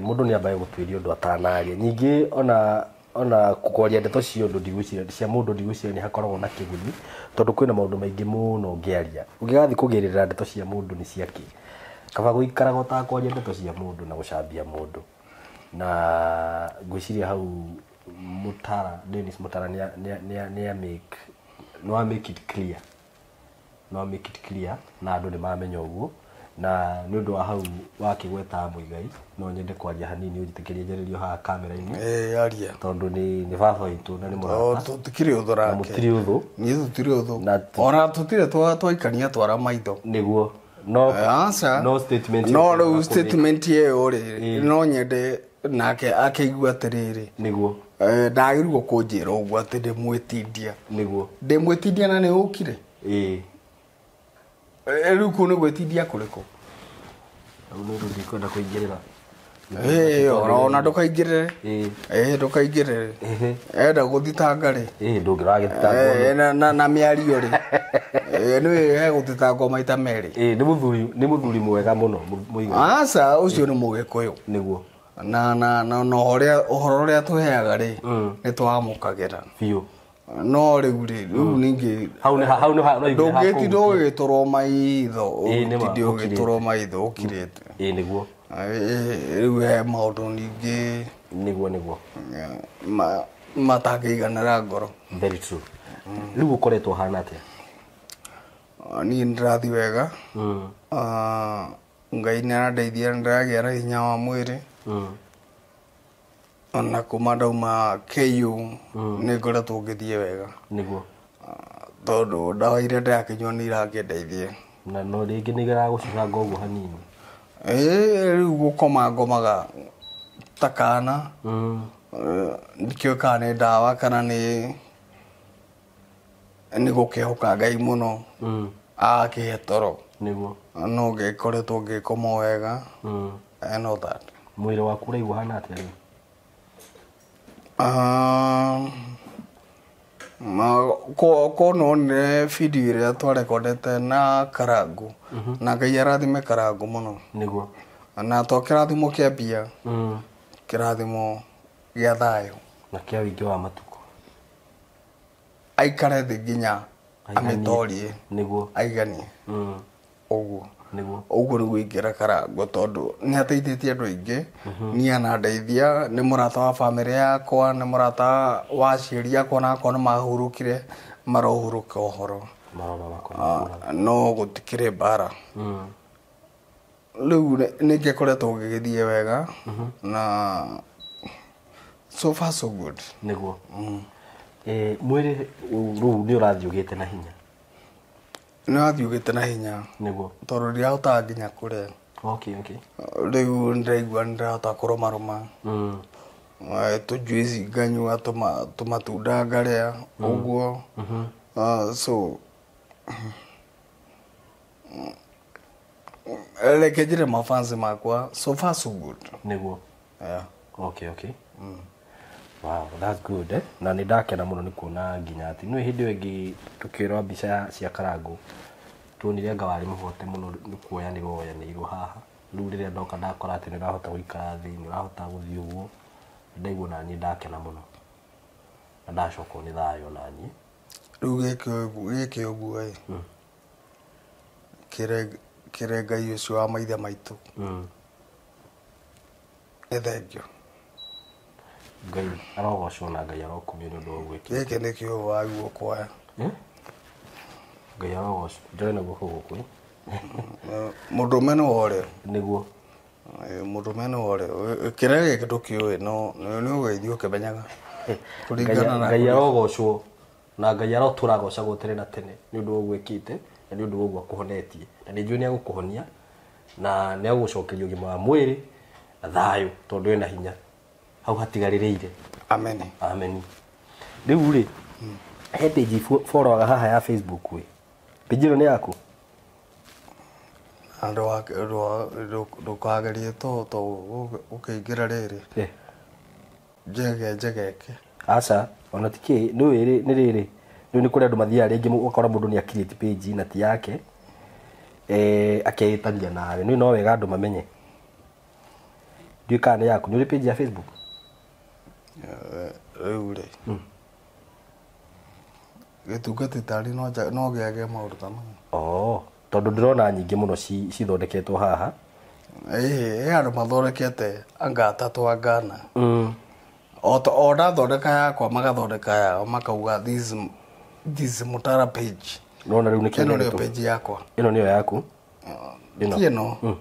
mũndũ nĩ ambaye gũtuĩria ũndũ atanaria ningĩ ona kwaria ndeto cia ũndũ ndigwĩciria cia mũndũ ndigwĩciria nĩ hakoragwo na kĩguni tondũ kwĩna maũndũ maingĩ mũno ũngĩaria ũngĩgathiĩ kũgĩrĩra ndeto cia mũndũ nĩ ciakĩ kaba gũikaraga ũtakwaria ndeto cia mũndũ na gũcambia mũndũ na ngwĩciria hau Mũtara Dennis Mũtara nĩ make it clear na andũ nĩ mamenya ũguo na nĩ ũndũ wa hau wakĩgweta Mũigai no nyende kwaria hanini ũjitĩkĩrie njarĩrio haha kamera-inĩ aria tondũ nĩ baba witũ na nĩ mũrata tũtikĩrĩ ũthũ nake mũtirĩ ũthũ niĩ tũtirĩ ũthũ ona tũtirĩ twaikania twara maitho nĩguo no statement no rĩu statement ĩyo rĩ no nyende nake akĩigua atĩrĩrĩ nĩguo ndagĩrĩirwo kũnjĩra ũguo atĩ ndĩmwĩtindia nĩguo ndĩmwĩtindia na nĩ ũkire rĩu kũu nĩ gwĩtindia kũrĩkũ rĩu nĩ rũthi kwenda kũingĩrĩra ona ndũkaingĩrĩre ndũkaingĩrĩre enda gũthitanga rĩ ndũngĩragĩthitanga na mĩario rĩ nĩwe gũthitangwo maita merĩ nĩ mũthuri mwega mũno aca ũcio nĩ mũgĩkũyũ nĩguo na ũhoro ũrĩa tũheaga rĩ nĩ twamũkagĩra biũ no rĩu ningĩ ndũngĩtinda ũgĩtũrwo maitho ũtinde ũgĩtũrwo maitho ũkirĩte nĩguo rĩu he maũndũ ningĩ nĩguo matangĩiganĩra ngoro very true rĩu ũkoretwo hana atĩa niĩ ndĩrathiĩ wega Ngai nĩarandeithia nĩndĩragĩa na hinya wa mwĩrĩ ona kuma ndauma KU nĩngoretwo ngĩthiĩ wega nĩguo tondũ ndawa iria ndĩrakĩnyua nĩirakĩndeithia na no rĩngĩ nĩgeragũcuranga ũguo hanini rĩu gũkoma ngomaga ta kana ndikĩũĩ kana nĩ ndawa kana nĩ gũkĩhoka Ngai mũno agakĩhe toro nĩguo no ngĩkoretwo ngĩkoma wega I know that mwĩrĩ waku ũraigua hana atĩa rĩu kononire video ĩrĩa twarekondete na Karangu na Ngai arathime Karangu mũno nĩguo na to kĩrathimo kĩa mbia kĩrathimo gĩa thayũ na kĩa wĩingĩ wa matukũ aikare thĩ nginya amĩtorie nĩguo aiganie ũguo nĩguo nĩguo ingĩra Karangu tondũ nĩateithĩtie andũ aingĩ niĩ anandeithia nĩ mũrata wa bamĩrĩ yakwa nĩ mũrata wa aciari akwa na akwa nĩmahurũkire marohurũka ũhoro no gũtikĩrĩ mbara rĩu nĩngĩkoretwo ngĩgĩthiĩ wega na so far so good nĩguo mwĩrĩ rĩu nĩũrathiĩ ũgĩte na hinya nĩwathiĩ ũgĩte na hinya nĩguo tondũ ndirahotaga nginya kũrĩa rĩu ndĩraigua nĩndĩrahota kũrũmarũma tũjuici nganyua tũmatunda ngarĩa ũguo so reke njĩre mafansi makwa so far so good nĩguo wow that's good na nĩ ndakena mũno nĩ kuona nginya atĩ nĩ hĩndĩ ĩngĩ tũkĩrora mbica cia Karangu tuonire anga warĩ mũhote mũno nĩ kuoyanĩrwo woyanĩirwo haha rĩu rĩrĩa ndoka ndakora atĩ nĩũrahota gũikara thĩ nĩũrahota gũthiĩ ũguo ndaigua na niĩ ndakena mũno na ndacokwo nĩ thayũ na niĩ rĩu gĩkĩ ũguo kĩre Ngai ũcio wa maithe maitũ nĩ thengio Ngai arogocwo na Ngai arokumio nĩ ũndũ wa gwĩkĩra gĩkĩ nĩkĩo waguo kwaya Ngai arogocwo njoe na guoko gũkũ mũndũme nĩ woreo nĩguo mũndũme nĩ woreo kĩrĩa gĩkĩ ndũkĩũĩ no nĩũgeithio ũkĩmenyaga kũringana na Ngai arogocwo na Ngai arotũragocagwo tene na tene nĩ ũndũ wa gwĩkĩte na nĩ ũndũ wa ũguo akũhonetie na nĩ njũĩ nĩagũkũhonia na nĩagũgũcokeria ũgima wa mwĩrĩ na thayũ tondũ ena hinya hau hatigarĩrĩire amen rĩu rĩ he page followaga haha ya Facebook page ĩno nĩ yaku ndũkagerie to ũkĩingĩra rĩrĩ njegeke aca ona tikĩ nĩ rĩrĩ nĩ kũrĩ andũ mathiaga rĩngĩ ũkora mũndũ nĩ create page na ti yake akeĩtania nawe no wega andũ mamenye ndiũĩ kana nĩ yaku nĩ ũrĩ page ya Facebook rĩu rĩ gĩtungati tarĩ no gĩage maũndũ ta maya tondũ ndĩrona nyingĩ mũno cithondeketwo haha andũ mathondekete anga atatũ a Ghana o ndathondeka yakwa magathondeka yao makauga this Mutara page nona rĩu nĩkĩo ĩno nĩyo page yakwa ĩno nĩyo yaku ĩno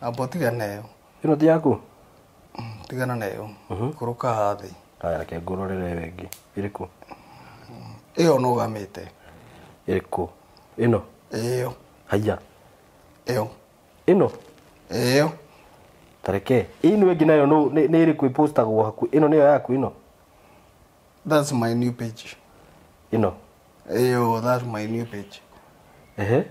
abo tigana nayo ĩno ti yaku tigana nayo kũrũka hathĩ haya reke ngũrorere wengĩ ĩrĩkũ ĩyo nũgamĩte ĩrĩkũ ĩno ĩyo haya ino Eo. tareke ino wengi nayo no nä iri kwä postagwo haku ino niyo yaku ino That's my new page. ino Eo, that's my new page. ehe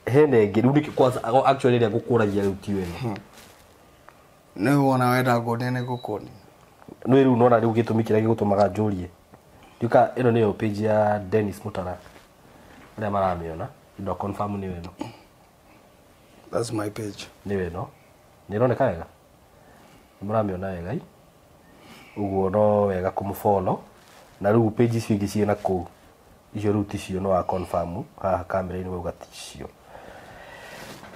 hene ngä rä u kwanza actually rä a ngå kå ragia rä u ti weno Nä wona wenda ngånia nä ngå kånia. nä rä u nona rä u gä tå mi kä rä a gä gå tå maga njå rie nduka ä no nä yo page ya Dennis Mutara arä a maramä ona indo confirm nä weno That's my page. nä weno nä roneka wega nä maramä ona wega uguo no wega kå må follow na rä u page icio ingä ciä na kå u icio rä u ticio no wa confirm haha kamera-inä wauga ticio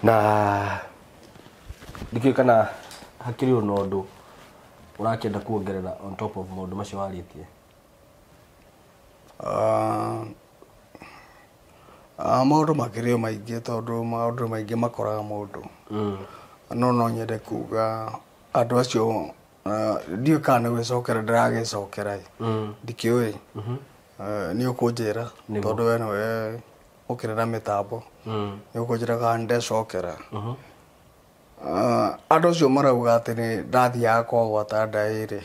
na ndikå kana hakä rä o na å ndå å rakenda kuongerera on top of maå ndå macio warä tie Maũndũ makĩrĩ o maingĩ tondũ maũndũ maingĩ makoraga mũndũ. No nyende kuga andũ acio ndiũĩ kana nĩ gwĩcokera ndĩragĩcokera ndikĩũĩ nĩ ũkũnjĩra tondũ we nĩwe ũkĩrĩ na mĩtambo nĩ ũkũnjĩra kana ndecokera. Andũ acio marauga atĩ nĩ ndathiaga kwagwata ndaĩ-rĩ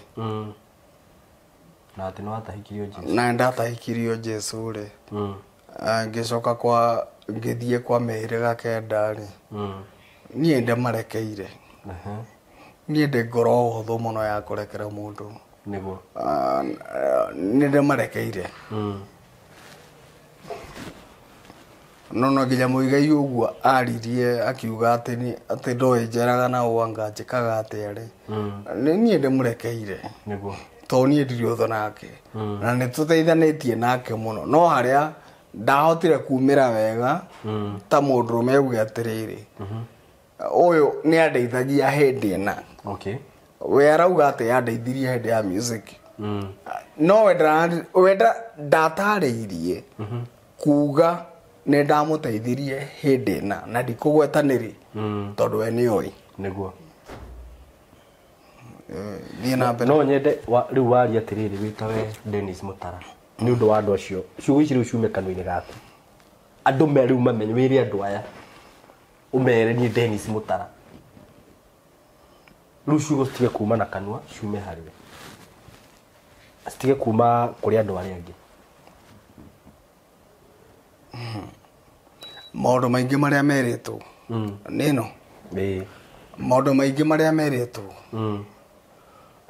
na atä nä watahikirio Jesu na ndatahikirio Jesu-rĩ ngĩcoka ngĩthiĩ kwa mĩhĩrĩga kenda-rĩ niĩ ndĩmarekeire niĩ ndĩ ngoro hũthũ mũno ya kũrekera mũndũ nĩguo nĩ ndĩmarekeire no nginya mũigai ũguo aririe akiuga atĩ ndoĩ njeraga na ũũ anga njĩkaga atĩa-rĩ niĩ ndĩmũrekeire nĩguo tondũ niĩ ndirĩ ũthũ nake na nĩ tũteithanĩtie nake mũno no harĩa ndahotire kumĩra wega ta mũndũrũme auge atĩrĩrĩ ũyũ nĩ andeithagia hĩndĩ ĩna we arauga atĩ yandeithirie hĩndĩ ya music no we ndatarĩirie kuga nĩ ndamũteithirie hĩndĩ ĩna na ndikũgwetanĩri tondũ we nĩ oĩ nĩguo no nyende rä u waria atä rä rä wä tawe Dennis Mutara nä å ndå wa andå acio ciugo ici rä u ciume kanua-inä gaku andå me rä u mamenye wä re andå aya å mere niä Dennis Mutara rä u ciugo citige kuma na kanua ciume harä we citige kuma kå rä andå arä angä maũndũ maingĩ marĩa merĩtwo nĩ no maũndũ maingĩ marĩa merĩtwo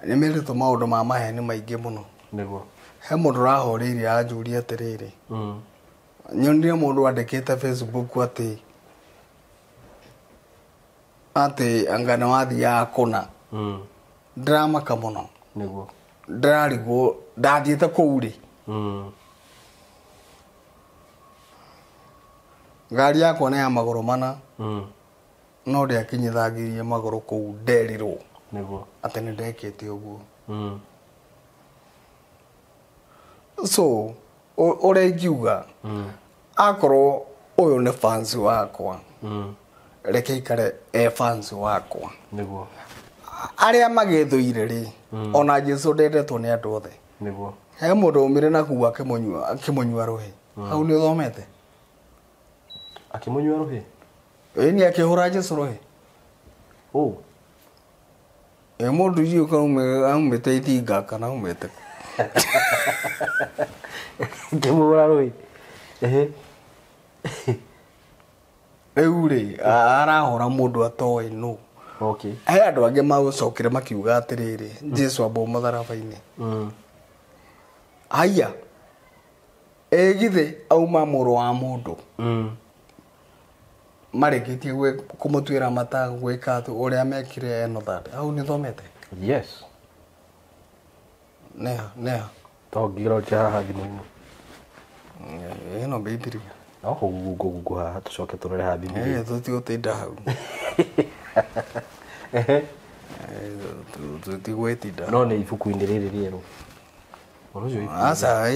nĩ merĩtwo maũndũ ma maheni maingĩ mũno nĩguo he mũndũ ũrahoreirie anjũria atĩrĩrĩ nyonire mũndũ wandĩkĩte Facebook atĩ anga nĩ wathiaga kũna ndĩramaka mũno nĩguo ndĩrarigwo ndathiĩte kũu-rĩ ngari yakwa nĩ ya magũrũ mana no ndĩakinyithangirie magũrũ kũu nderirwo nĩguo atĩ nĩ ndekĩte ũguo so ũrĩa ingiuga akorwo ũyũ nĩ fans wakwa reke ikare fans wakwa nĩguo arĩa magĩthũire-rĩ ona Jesũ ndendetwo nĩ andũ othe nĩguo he mũndũ umire na kuga akĩmũnyua rũhĩ hau nĩ ũthomete akĩmũnyua rũhĩ nĩ akĩhũra Jesũ rũhĩ mũndũ icio aumĩte Ithinga kana aumĩte ngĩmũhũra rũhĩ rĩu-rĩ arahũra mũndũ atoĩ nũ he andũ angĩ magũcokire makiuga atĩrĩrĩ Jesũ amba mũtharaba-inĩ haya githĩ auma mũrũ wa mũndũ marĩkĩtie kũmũtuĩra mata gwĩka atĩ ũrĩa mekire enothat hau nĩ thomete neha to ngĩroria haha thimũ-inĩ ĩno Bibilia no kũgungu haha tũcoke tũrore haha Bibilia tũtigũtinda hau tũtigwĩtinda no nĩ ibuku-inĩ rĩrĩ rĩerũ aca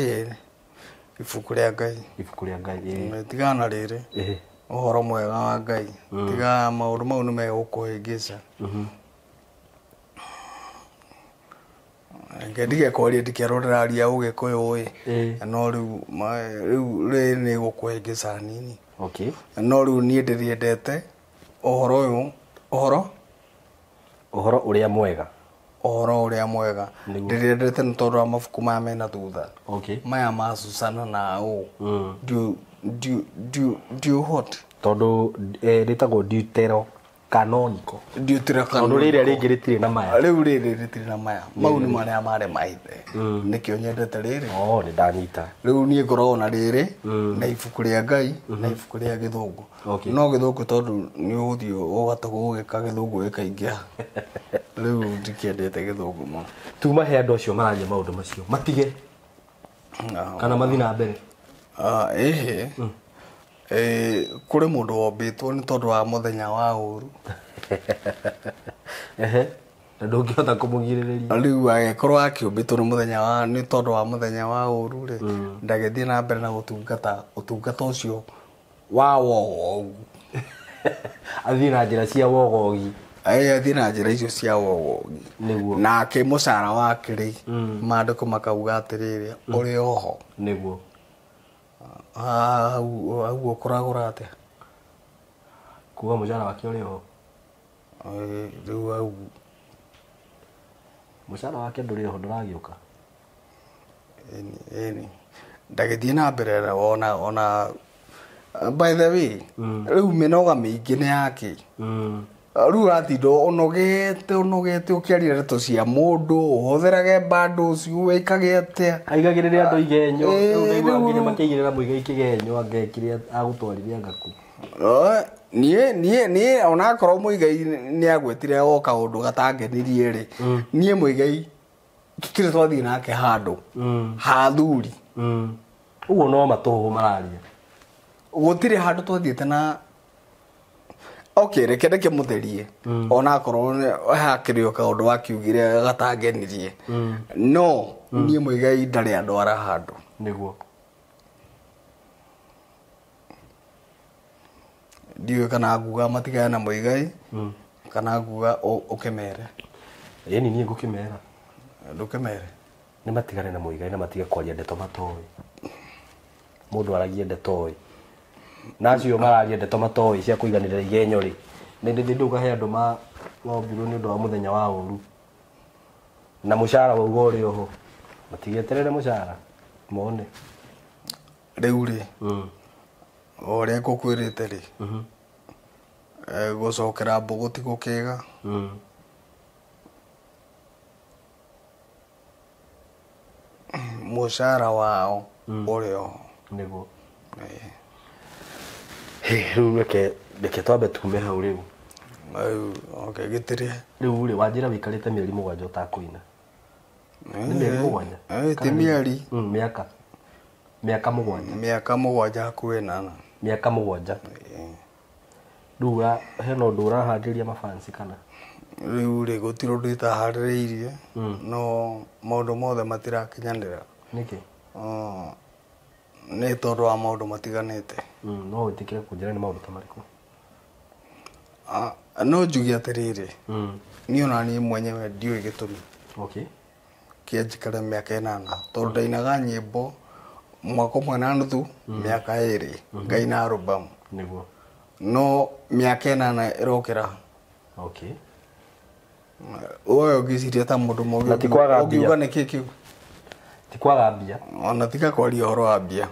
ibuku rĩa Ngai ibuku rĩa Ngai tigana na rĩrĩ ũhoro mwega wa Ngai tiga maũndũ mau nĩ megũkũhĩngĩca ndigekwaria ndĩkeroreraria Ũgĩkũyũ no rĩu nĩ gũkũhĩngĩca nini Okay. No riu nie ndiriendete ohoro uyu Uhoro uria mwega. Ohoro uria mwega. Ndiriendete ni tondu wa mabuku maya mena thutha. Okay. Maya ma Susana na u. Do what? Tondu ritagwo Deuterocanonical. Deuterocanonical. Tondu riria ringi ritire na maya. Riu riri ritire na maya. Mau ni maria mare maithe. Nikio nyendete riri. Ni ndanyita. Riu nie ngoragwo na riri na ibuku ria Ngai na ibuku ria Githungu. No Githungu tondu ni uthio ugatago ugika Githungu gikaingia. Riu ndikiendete Githungu mo. Tuma he andu acio mararia maundu macio. Matige. Kana mathina mbere. Kuri mundu wombitwo ni tondu wa muthenya wa uru. Na ndungihota kumugiririria. Riu agekorwo akiumbitwo ni muthenya wa ni tondu wa muthenya wa uru ri ndagethie na mbere na utungata ucio wa wogogu. Athie na njira cia wogogi. Athie na njira icio cia wogogi. Niguo. Na ke mucara wake ri maandiko makauga atiriri uri oho. Niguo. Au ukoragwo atia? Kuga mucara wake uri oho. Riu au mucara wake nduri oho nduragiuka. Eni ndagethie na mbere ona by the way riu minoga mingi ni yake. Riu atindo onogete ukiaria ndeto cia mundu uhutherage bundles wikage atia aigagirire andu igenyo riu nginya makiigirira muigai ikigenyo angekire agutwarithia ngaku. Nie ona korwo muigai ni agwetire o kaundu gatangenirie ri nie muigai kire twathie nake handu hathuri uguo no matuhu mararia gutire handu twathiete na okay reke mutherie ona korwo hakirio kaundu wakiugire gatangenirie no nie muigai ndari andu ara handu niguo ndiwe kana nguga matigana na muigai kana nguga ukimere ni nie ngukimera ndukimere ni matigane na muigai na matige kwaria ndeto matoi mundu aragia ndetoi nacio mararia ndeto matoi cia kuiganirira igenyo ri ndi nduga he andu ma ng'ombirwo ni undu wa muthenya wa uru na mucara wa ugo ri oho matigieterere mucara mone riu ri ore ngukwirite ri gucokera mbuguti gukiga mucara wao uri oho niguo riu reke twambe tume hau riu okay gitire riu ri wanjira wikarite mieri 7 utakuina ni mieri 7 ti mieri miaka 7 miaka 7 hakuinana miaka 7 riu hena undu urahandiria mafansi kana riu ri gutiro nditahaririirie no maundu mothe matirakinyanira niki ni tondu wa maundu matiganite no utikire kunjira ni maundu tamariku no njugi atiriri ni ona ni mwenyewe ndiui gitumi okay kianjikare miaka 8 tondu ndainaga nyimbo mwaka umwe na nuthu miaka 2 ngaina album niguo no miaka 8 irokira okay oyo giciria ta mundu mogi ogiuga ni kikiu tikwaga mbia ona tika kwaria horo wa mbia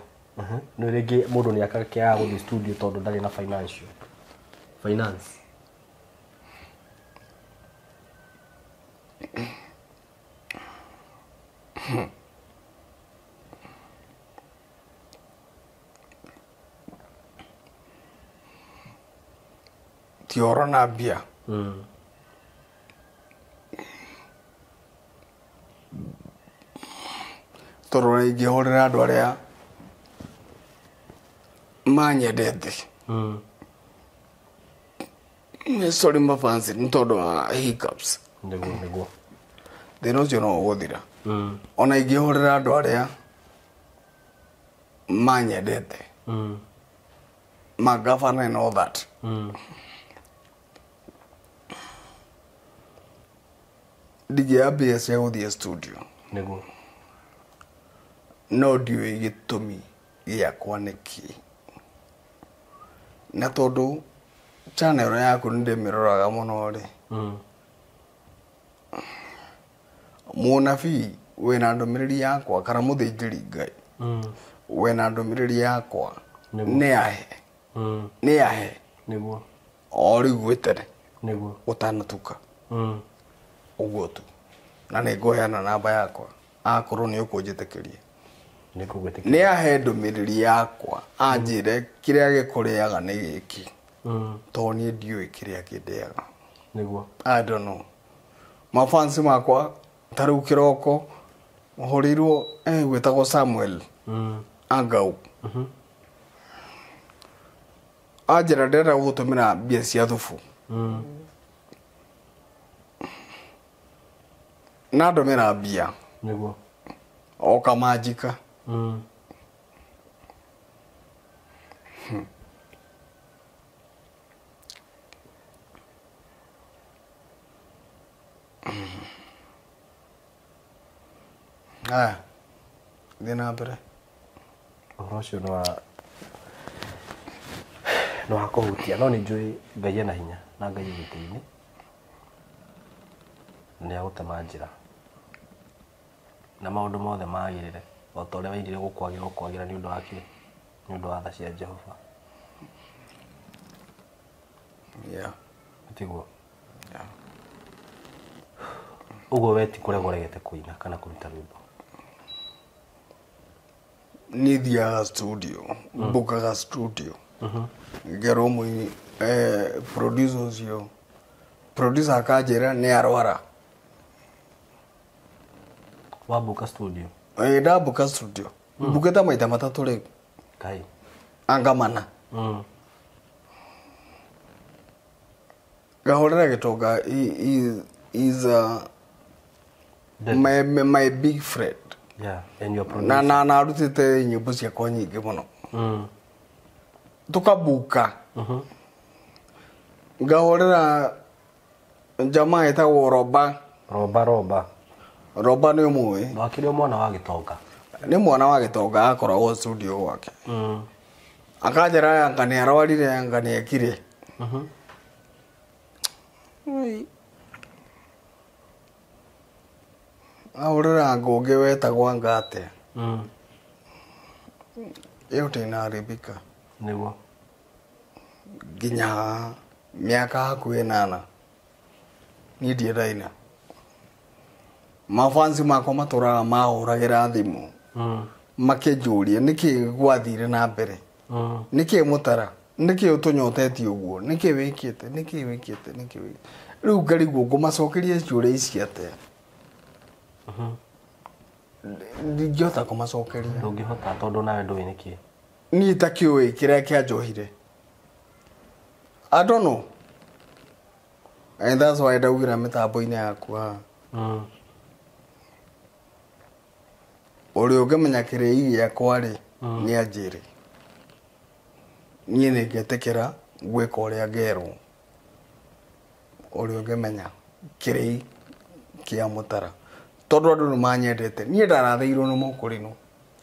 no ringi mundu ni akakia guthi studio tondu ndari na finance tioro na mbia toro ingihorera andu aria manyendete sorry mafansi ni tondu wa hiccups niguo thina ucio no uguthira ona ingihorera andu aria manyendete magavana and all that ndigiambia cia guthie studio niguo no ndiũĩ gĩtũmi gĩakwa nĩkĩ na tondu channel yaku ndimiroraga muno ri munabii wina ndumiriri yakwa kana muthinjiri Ngai wina ndumiriri yakwa ni ahe niguo ori gwetere niguo utanatuka uguo tu na ni ngoyana namba yakwa akorwo ni ukunjitikiria ni ahe ndumiriri yakwa anjire kiria gikuriaga ni giki to ni ndiui kiria kindiaga niguo I don't know mafansi makwa taru kiroko horirwo gwetagwo Samuel Angau ajira ndenda gutumira mbia cia thubu na ndomira mbia niguo o kamajika Dina mbere ucio no hakuhutia no ni njui Ngai ena hinya na Ngai gitini ni agutema njira na maundu mothe magirire o ta uria wairire gukwagira ni undu wake ni undu wa tha cia Jehova tiguo uguo weti kuregoregete kuina kana kuruta rwimbo ni thiaga studio mbukaga studio ngero mwi producer ucio producer akajira ni arwara wabuka studio ndabuka studio mbuketa maita matatu ri kai angamana gahorera gitonga is my big friend. Yeah, and your producer. Na rutite nyimbo cia kwa nyingi muno. Tukabuka. Ngahorera jamaa etagwo Roba ni umwe. Wakire mwana wa gitonga. Ni mwana wa gitonga akoragwo studio gwake. Akajera ngani arwarire ngani ekire. Ahorera ngonge wetagwo Ngate. Yote inaharibika. Niguo. Ginya miaka hakuhĩ 8 ni ndiendaina mafansi makwa matũraga mahũragĩra thimũ makĩnjũria nĩkĩ gwathire na mbere nĩkĩ mũtara nĩkĩ ũtũnyotetie ũguo nĩkĩ wĩkĩte rĩu ngarigwo ngũmacokeria ciũria ici atĩa ndingĩhota kũmacokeria ndũngĩhota tondũ nawe ndũĩ nĩkĩ niĩ itakĩũĩ kĩrĩa kĩanjohire I don't know. And that's why ndaugira mitambo-inĩ yakwa. Uri ũngĩmenya kĩrĩa gĩakwa rĩ nĩ anjĩre. Niĩ nĩngetĩkĩra gwĩka ũrĩa ngerwo. Uri ũngĩmenya kĩrĩa kĩa mũtara. Tondũ andũ nĩmanyendete. Niĩ ndarathĩirwo nĩ mũkũrinũ.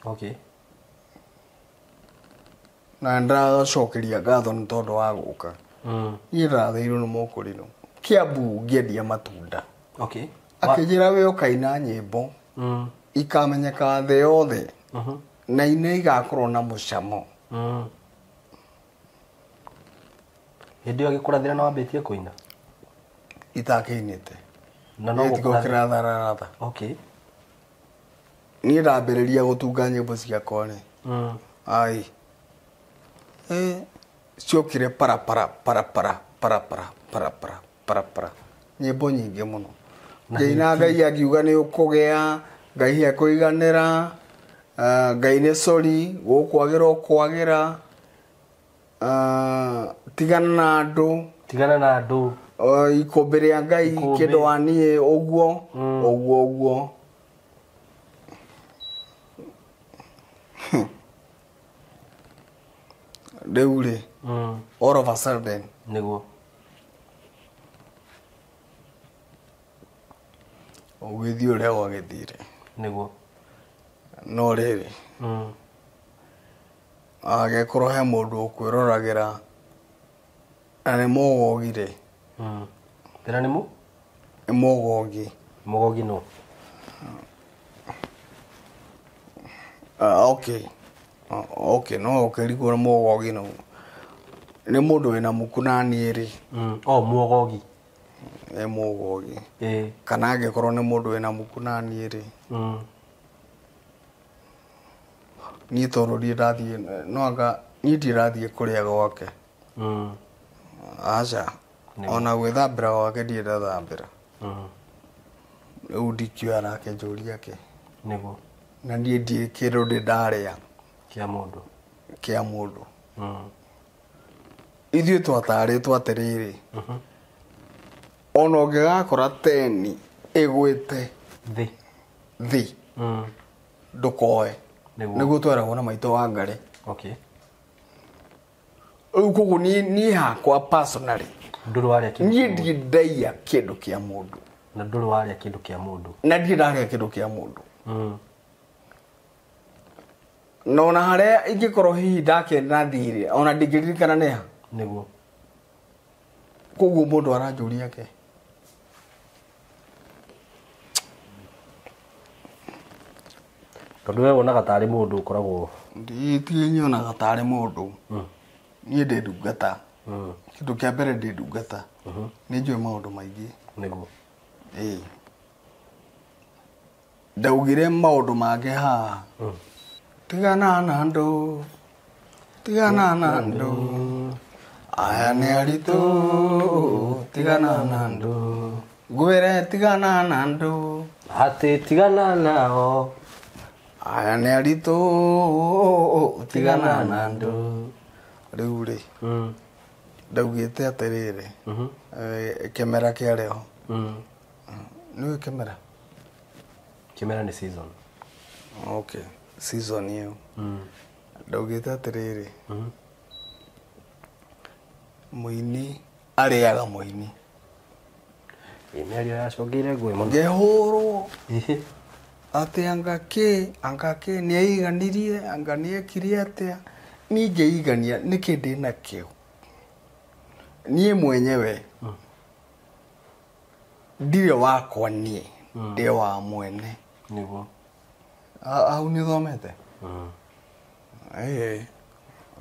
Okay. Na ndacokeria ngatho nĩ tondũ wa gũka. Niĩ ndarathĩirwo nĩ mũkũrinũ. Kiambu ngĩendia matunda. Okay. Akĩnjĩra we ũkaina nyĩmbo ikamenyeka thĩ yothe na ine igakorwo na mũcamo. Hĩndĩ ĩyo agĩkũrathĩra na wambĩtie kũina? Itakĩinĩte. Na no gũkũrathĩra ratha. Okay. Niĩ ndambĩrĩria gũtunga nyĩmbo ciakwa rĩ. Ai. Ciokire para. Nyĩmbo nyingĩ mũno. Ngĩina Ngai akiuga nĩ ũkũgĩa, Ngai ekũiganĩra, Ngai nĩ sorry, gũkwagĩra ũkwagĩra, tigana na andũ. Ikũmbĩ rĩa Ngai kĩndũ wa niĩ ũguo. Rĩu rĩ, all of a sudden nĩguo ũgĩthiĩ ũrĩa gwagĩthire nĩguo no rĩrĩ agĩkorwo he mũndũ ũkwĩroragĩra nĩ mũgogi rĩ. Tena nĩ mũgogi. Mũgogi no. Okay, no ũkĩrigwo nĩ mũgogi no. Nĩ mũndũ wĩna mũkunani rĩ. Mũgogi. Mũgogi. Kana angĩkorwo nĩ mũndũ wĩna mũkunani rĩ. Niĩ tondũ niĩ ndirathiĩ kũrĩa gwake. Aca. Ona gwĩthambĩra gwake ndiĩ ndathambĩra. Rĩu ndikĩoya nake njũria kĩ. Nĩguo. Na niĩ ndiĩ kĩndũ ndĩ ndarĩa. Kĩa mũndũ. Ithuĩ twatarĩtwo atĩrĩrĩ. Ona ũngĩgakora teni ĩgwĩte thĩ. Ndũkoe. Nĩguo tweragwo na maitũ wa Ngarĩ. Rĩu koguo niĩ hakwa personally. Niĩ ndiĩ ndaiya kĩndũ kĩa mũndũ. Na ndũrĩ warĩa kĩndũ kĩa mũndũ. Na ndiĩ ndarĩa kĩndũ kĩa mũndũ. Na ona harĩa ingĩkorwo hihi ndakĩenda thirĩ, ona ndingĩririkana nĩ ha. Nĩguo. Koguo mũndũ aranjũria kĩ. Tondũ we wonaga tarĩ mũndũ ũkoragwo. Ndiĩ nyonaga tarĩ mũndũ. Niĩ ndĩ ndungata. Kĩndũ kĩa mbere ndĩ ndungata. Nĩ njũĩ maũndũ maingĩ. Nĩguo. Ndaugire maũndũ mangĩ haha. Tigana na andũ. Aya nĩ aritũ. Tigana na andũ. Ngwĩre tigana na andũ. Atĩ tigana nao. Aya nĩ aritũ. Tigana na andũ. Rĩu rĩ. Ndaugĩte atĩrĩrĩ. Kĩmera kĩarĩ ho. Nĩwe kĩmera. Kĩmera nĩ season. Okay. Season ĩyo. Ndaugĩte atĩrĩrĩ. Mũini arĩaga mũini. Mĩario yacokeire ngũĩ mũno. Ngehũrwo. Atĩ anga nĩ aiganirie, anga nĩ ekire atĩa. Niĩ ngĩigania nĩkĩ ndĩ nakĩo. Niĩ mwenyewe. Ndirĩ wakwa niĩ. Ndĩ wa mwene. Nĩguo. Hau nĩ ũthomete?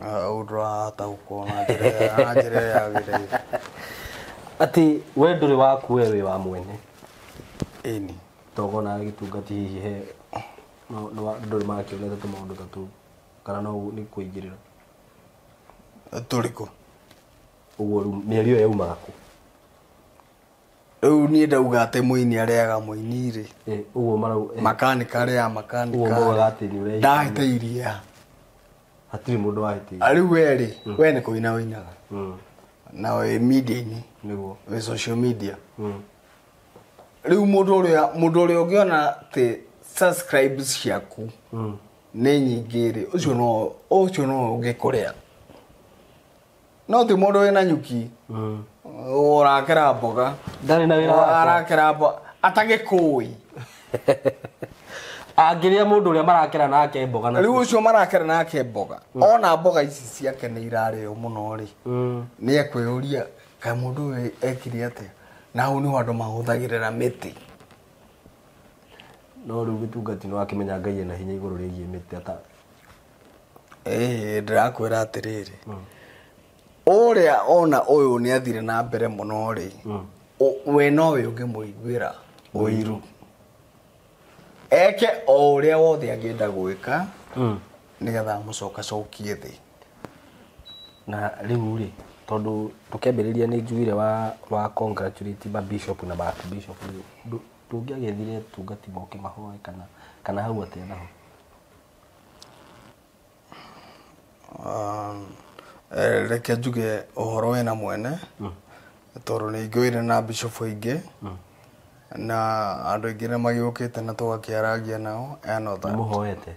Hau ndũrahataũkwo na njĩra yagĩrĩire. Atĩ we ndũrĩ waku we wĩ wa mwene. Ĩni. Togo na gĩtungati hihi he ndũrĩ makĩonete tũmaũndũ ta tũu. Kana no nĩ kũingĩrĩra. Tũrĩkũ? Ũguo mĩario ĩyo yaumaga kũ? Rĩu niĩ ndauga atĩ mũini arĩaga mũini rĩ. Ũguo marau. Makanika arĩa makanika. Ũguo moga atĩ nĩ ũrĩa. Ndahĩtĩirie. Hatirĩ mũndũ wahĩtĩirie. Rĩu we nĩ kũina wĩinaga. Na wĩ media-inĩ. Nĩguo. Wĩ social media. Rĩu mũndũ ũrĩa ũngĩona atĩ subscribes ciaku nĩ nyingĩ rĩ, ũcio no ũngĩkũrĩa. No ti mũndũ wĩna nyuki. Ũrakera mboga. Ndarĩ na wĩra wake. Arakera mboga atagĩkũĩ. Angĩrĩa mũndũ ũrĩa marakera nake mboga na. Rĩu ũcio marakera nake mboga. Ona mboga ici ciake nĩ irarĩo mũno rĩ. Nĩ ekwĩũria kaĩ mũndũ ũyũ ekire atĩa. Na hau nĩ andũ mahũthagĩrĩra mĩtĩ. No rĩu gĩtungati nĩ wakĩmenya Ngai ena hinya igũrũ rĩgiĩ mĩtĩ ata. Ndĩrakwĩra atĩrĩrĩ. Ũrĩa ona ũyũ nĩ athire na mbere mũno rĩ. We nowe ũngĩmũiguĩra ũiru. Eke o ũrĩa wothe angĩenda gwĩka. Nĩgetha mũcokacokie thĩ. Na rĩu rĩ, tondũ tũkĩambĩrĩria nĩ njugire wa congratulate ba bishop na ba bishop tũngĩagethire tungati moke mahoe kana hau atĩa naho. Reke njuge ũhoro wĩna mwene. Tondũ nĩ ingĩoire na bishop aingĩ. Na andũ aingĩ nĩ magĩũkĩte na tũgakĩaragia nao. Mũhoete.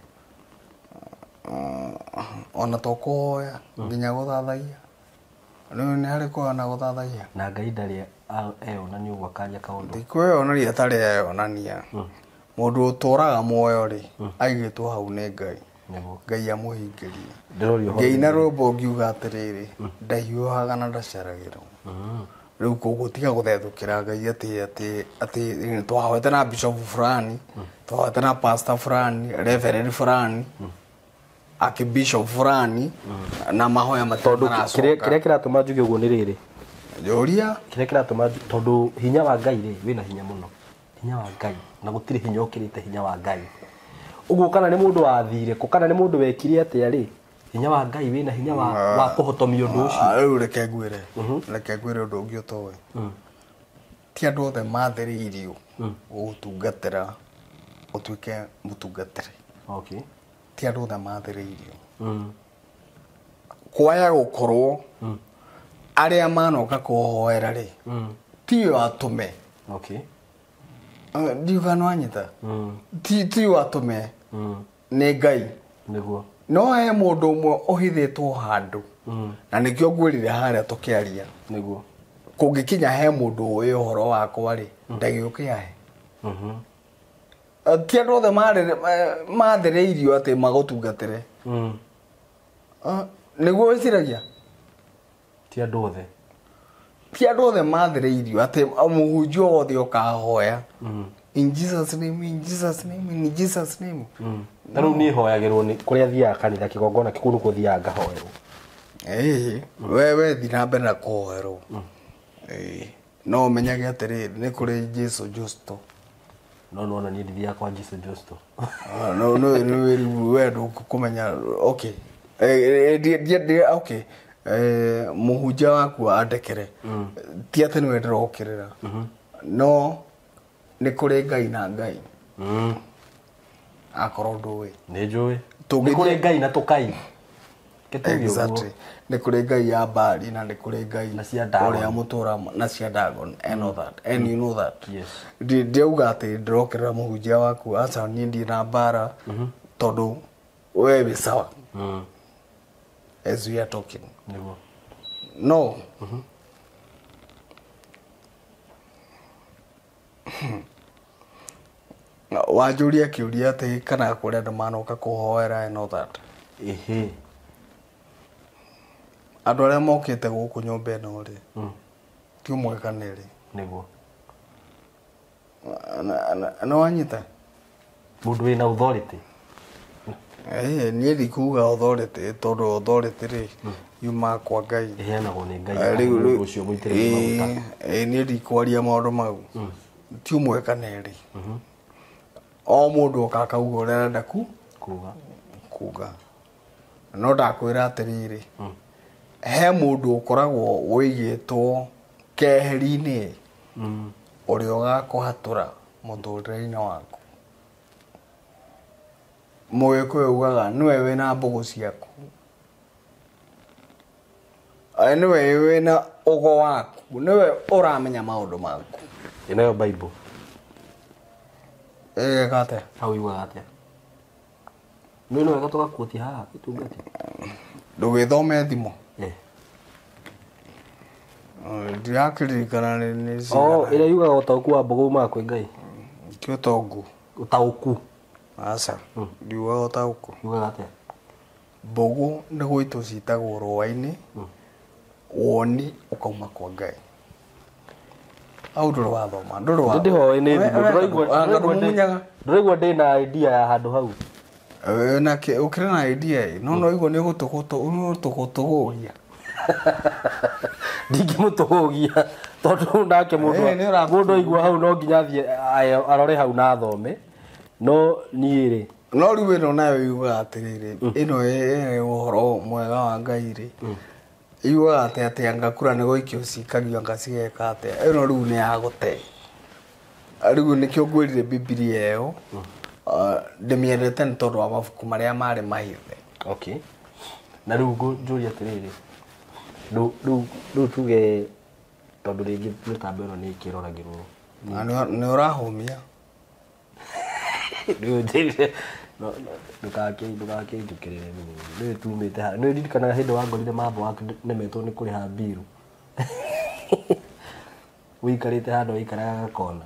Ona tũkũhoya nginya gũthathaia. Rĩu nĩ harĩ kũhoya na gũthathaia. Na Ngai ndarĩ eyonania ũguo akaria kaũndũ. Ndikwĩyonania atarĩ eyonania. Mũndũ ũtũraga muoyo rĩ, aigĩtwo hau nĩ Ngai. Nĩguo. Ngai amuhingirie Ndĩrorio Ngai na rũmbo ngiuga atĩrĩrĩ ndahiũhaga na ndaceragĩrwo rĩu koguo tiga gũthethũkĩra Ngai atĩ twahete na bishop fulani twahete na pastor fulani reverend fulani akibishop fulani na mahoya mataracoka kĩrĩa kĩratũma njuge ũguo nĩ rĩrĩ Joria kĩrĩa kĩratũma tondũ hinya wa Ngai rĩ wĩna hinya mũno hinya wa Ngai na gũtirĩ hinya ũkĩrĩte hinya wa Ngai ũguo kana nĩ mũndũ wathire kana nĩ mũndũ wekire atĩa rĩ hinya wa Ngai wĩna hinya wa kũhotomia ũndũ ũcio rĩu reke ngwĩre ũndũ ũngĩ ũtoĩ ti andũ othe mathĩrĩirio gũtungatĩra ũtuĩke mũtungatĩri okay ti andũ othe mathĩrĩirio kwaya gũkorwo arĩa manoka kũhoera rĩ tiyo atũme okay ndiuga no anyita tiyo atũme nĩ Ngai nĩguo no he mũndũ ũmwe ũhithĩtwo handũ na nĩkĩo ngwĩrire harĩa tũkĩaria nĩguo kũngĩkinya he mũndũ ũĩ ũhoro wakwa rĩ ndagĩũke ahe ti andũ othe mathĩrĩirio atĩ magũtungatĩre nĩguo wĩciragia ti andũ othe ti andũ othe mathĩrĩirio atĩ mũhunjia wothe ũkahoya in Jesus name in Jesus name in Jesus name na rĩu niĩ hoyagĩrwo nĩ kũrĩa thiaga kanitha kĩgongona kĩu nĩkuo thiaga ngahoerwo we thi na mbere na kũhoerwo no ũmenyage atĩrĩrĩ nĩ kũrĩ Jesu Justo no nona niĩ ndithiaga kwa Jesu Justo no we ndũkũmenya okay okay mũhunjia waku andekere ti atĩ nĩwe ndĩrokĩrĩra no nĩ kũrĩ Ngai na Ngai akorwo ndũĩ nĩ njũĩ nĩ kũrĩ Ngai na tũkai exactly nĩ kũrĩ Ngai ya Bali na nĩ kũrĩ Ngai ũrĩa mũtũra na cia Dagon and all that and you know that yes ndiuga atĩ ndĩrokĩrĩra mũhunjia waku aca niĩ ndi na mbara tondũ we wĩ sawa as we are talking nĩguo no wanjũria kĩũria atĩ kana kũrĩa andũ manoka kũhoera and all that andũ arĩa mokĩte gũkũ nyũmba ĩno rĩ ti ũmwe kana erĩ nĩguo nĩ wanyita mũndũ wĩna authority niĩ ndikuga authority tondũ authority rĩ yuma kwa Ngai ĩheanagwo nĩ Ngai ũndũ ũcio mũitĩrĩrie maguta niĩ ndikwaria maũndũ mau ti ũmwe kana erĩ o mũndũ oka akauga ũrĩa arenda kuga no ndakwĩra atĩrĩrĩ he mũndũ ũkoragwo wĩigĩtwo keheri-inĩ ũrĩa ũgakũhatũra mũtũrĩre-inĩ waku Mũgĩkũyũ ugaga nĩwe wĩna mbũgũ ciaku nĩwe wĩna ũgo waku nĩwe ũramenya maũndũ maku ĩnayo Bible gate hau iugaga atĩa nĩ wega tũgakuotia haha gĩtungati ndũgĩthome thimũ ndirakĩririkana nĩ ĩrĩa yugaga ũtaũku wa mbũgũ umaga kwĩ Ngai ti ũtongu ũtaũku aca ndiugaga ũtaũku yugaga atĩa mbũgũ nĩ gwitũ citagwo rũa-inĩ woni ũkauma kwa Ngai au ndũrĩ wathoma ndĩhoĩ nĩ thimũ ndũraigua ndĩna idea ya handũ hau ũkĩrĩ na idea no igua nĩ gũtũgũtũgũgia ndingĩmũtũgũgia tondũ nake mũndũ aigua hau no nginya athiĩ arore hau na athome no niĩ rĩ no rĩu ĩno nayo yugaga atĩrĩrĩ ĩno ĩ ũhoro mwega wa Ngai rĩ yugaga atĩ ngakura nĩ gũikio cikagio ngacigeka atĩa ĩno rĩu nĩ ya gũte rĩu nĩkĩo ngwĩrire Biblia ĩyo ndĩmĩendete nĩ tondũ wa mabuku marĩa marĩ mahithe okay na rĩu njũria atĩrĩrĩ rĩu tuge tondũ rĩngĩ mĩtambo ĩno nĩ ĩkĩroragĩrwo nĩ ũrahũmia rĩu njĩrire ndũgakĩnjũkĩrĩre nĩ tumĩte haha nĩ ririkanaga hĩndĩ wangorire mambo waku nemetwo nĩ kũrĩha mbiru wĩikarĩte handũ wĩikaraga gakona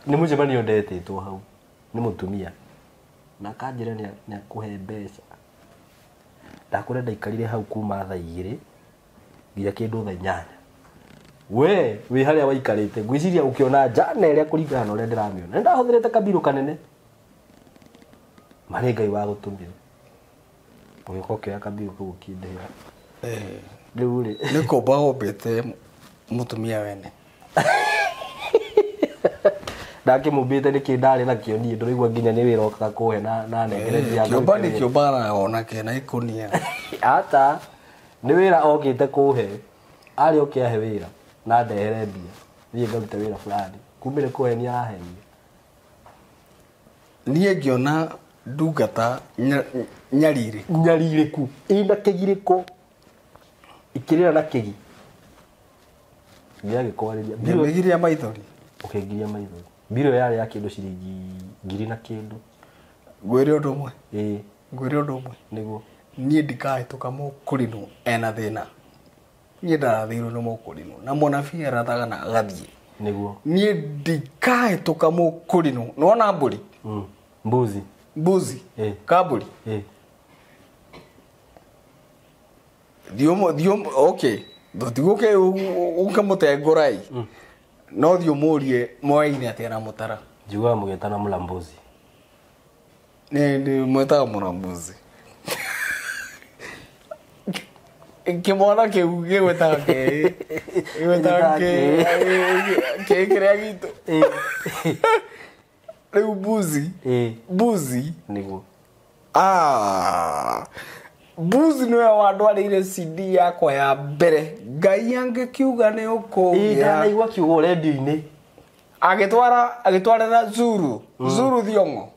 nĩ mũcemanio ndetĩtwo hau nĩ mũtumia na kanjira ni akuhe mbeca ndakore ndaikarire hau kuma thaa 2 nginya kindu thaa 8 we wi haria waikarite gwiciria ukiona jana iria kuringana na uria ndiramiona ndahuthirite kabiru kanene mari Ngai wa gutumire ugikokea kabiru ku kindira riu ri niko baobete mutumia wene ndake mubite ni kindari na kio ni ndurigwa nginya ni wira okaga kuhe na negereria kioba ni kiobara ona kena ikunia ata ni wira okite kuhe ari okiahe wira na ndehere mbia niĩ ngarute wĩra fulani kumbe nĩ kũhenia arahenia niĩ ngĩona ndungata nyarirĩku ĩna kĩgirĩko ikĩrĩra na kĩgi gĩagĩkwarĩria ngĩmĩgiria maithori ũkĩngiria maithori mbiro yarĩ ya kĩndũ ciringi 1000 na kĩndũ ngwĩre ũndũ ũmwe ngwĩre ũndũ ũmwe nĩguo niĩ ndikahĩtũka mũkũrinũ ena thĩna niĩ ndarathirwo nĩ mũkũrinũ na mũnabii arathaga na agathiĩ nĩguo niĩ ndikahĩtũka mũkũrinũ nĩwona mbũri mbuzi kambũri thiũmũ okay tũtigũke ũke mũtengũrai no thiũ mũrie moyaine atĩa na mũtara njugaga mũgĩtana mũlambuzi nĩ mwĩtaga mũlambuzi kimwana kiu gĩgwĩtaga kĩrĩa gitũ rĩu mbuzi nĩguo mbuzi nĩwe wandwarĩire CD yakwa ya mbere Ngai angĩkiuga nĩ ũkũgĩa ndanaigua kiugo redio-inĩ agĩtwarĩra Zuru Thiong'o